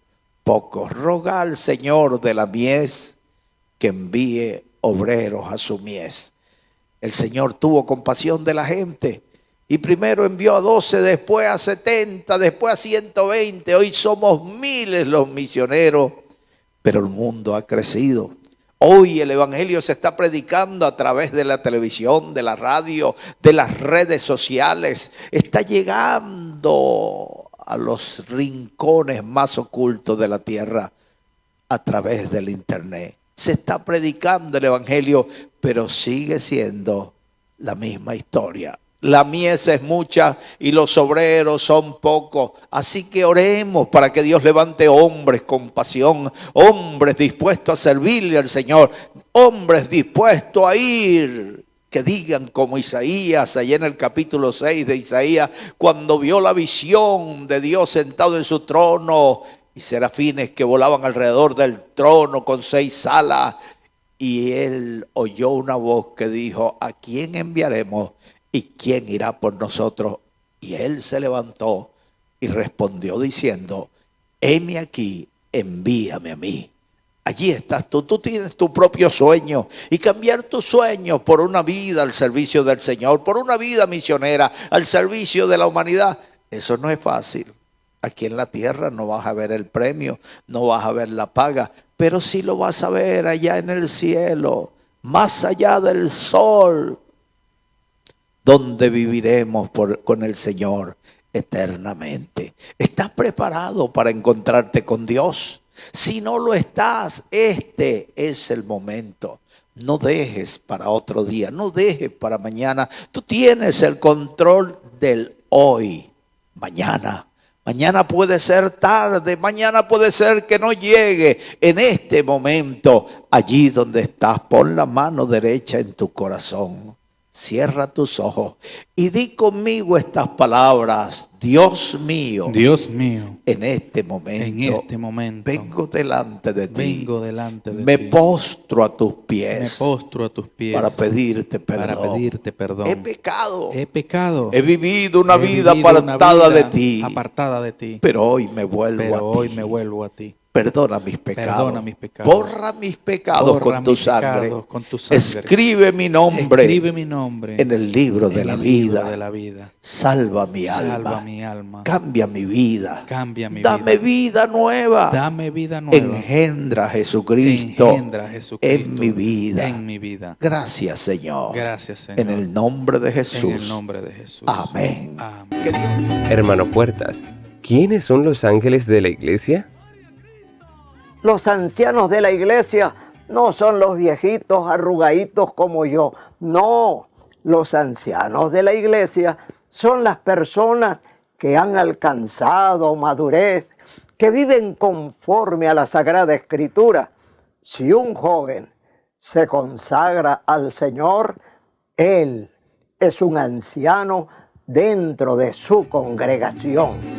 pocos. Roga al Señor de la mies que envíe obreros a su mies. El Señor tuvo compasión de la gente y primero envió a 12, después a 70, después a 120. Hoy somos miles los misioneros, pero el mundo ha crecido. Hoy el evangelio se está predicando a través de la televisión, de la radio, de las redes sociales. Está llegando a los rincones más ocultos de la tierra a través del internet. Se está predicando el evangelio, pero sigue siendo la misma historia. La mies es mucha y los obreros son pocos. Así que oremos para que Dios levante hombres con pasión, hombres dispuestos a servirle al Señor, hombres dispuestos a ir, que digan como Isaías, allá en el capítulo 6 de Isaías, cuando vio la visión de Dios sentado en su trono y serafines que volaban alrededor del trono con 6 alas, y él oyó una voz que dijo: ¿a quién enviaremos? ¿Y quién irá por nosotros? Y él se levantó y respondió diciendo: heme aquí, envíame a mí. Allí estás tú tienes tu propio sueño, y cambiar tu sueño por una vida al servicio del Señor, por una vida misionera al servicio de la humanidad, eso no es fácil. Aquí en la tierra no vas a ver el premio, no vas a ver la paga, pero sí lo vas a ver allá en el cielo, más allá del sol, donde viviremos con el Señor eternamente. ¿Estás preparado para encontrarte con Dios? Si no lo estás, este es el momento. No dejes para otro día, no dejes para mañana. Tú tienes el control del hoy. Mañana puede ser tarde, mañana puede ser que no llegue. En este momento, allí donde estás, pon la mano derecha en tu corazón. Cierra tus ojos y di conmigo estas palabras: Dios mío, en este momento, vengo delante de ti, me postro a tus pies, para pedirte perdón. He pecado, he vivido una vida apartada de ti, pero hoy me vuelvo a ti. Perdona mis pecados, borra mis pecados con tu sangre, escribe mi nombre en el libro de la vida, salva mi alma, cambia mi vida, dame vida nueva, engendra a Jesucristo en mi vida. Gracias Señor, en el nombre de Jesús, amén.
Hermano Puertas, ¿quiénes son los ángeles de la iglesia?
Los ancianos de la iglesia no son los viejitos arrugaditos como yo. No, los ancianos de la iglesia son las personas que han alcanzado madurez, que viven conforme a la Sagrada Escritura. Si un joven se consagra al Señor, él es un anciano dentro de su congregación.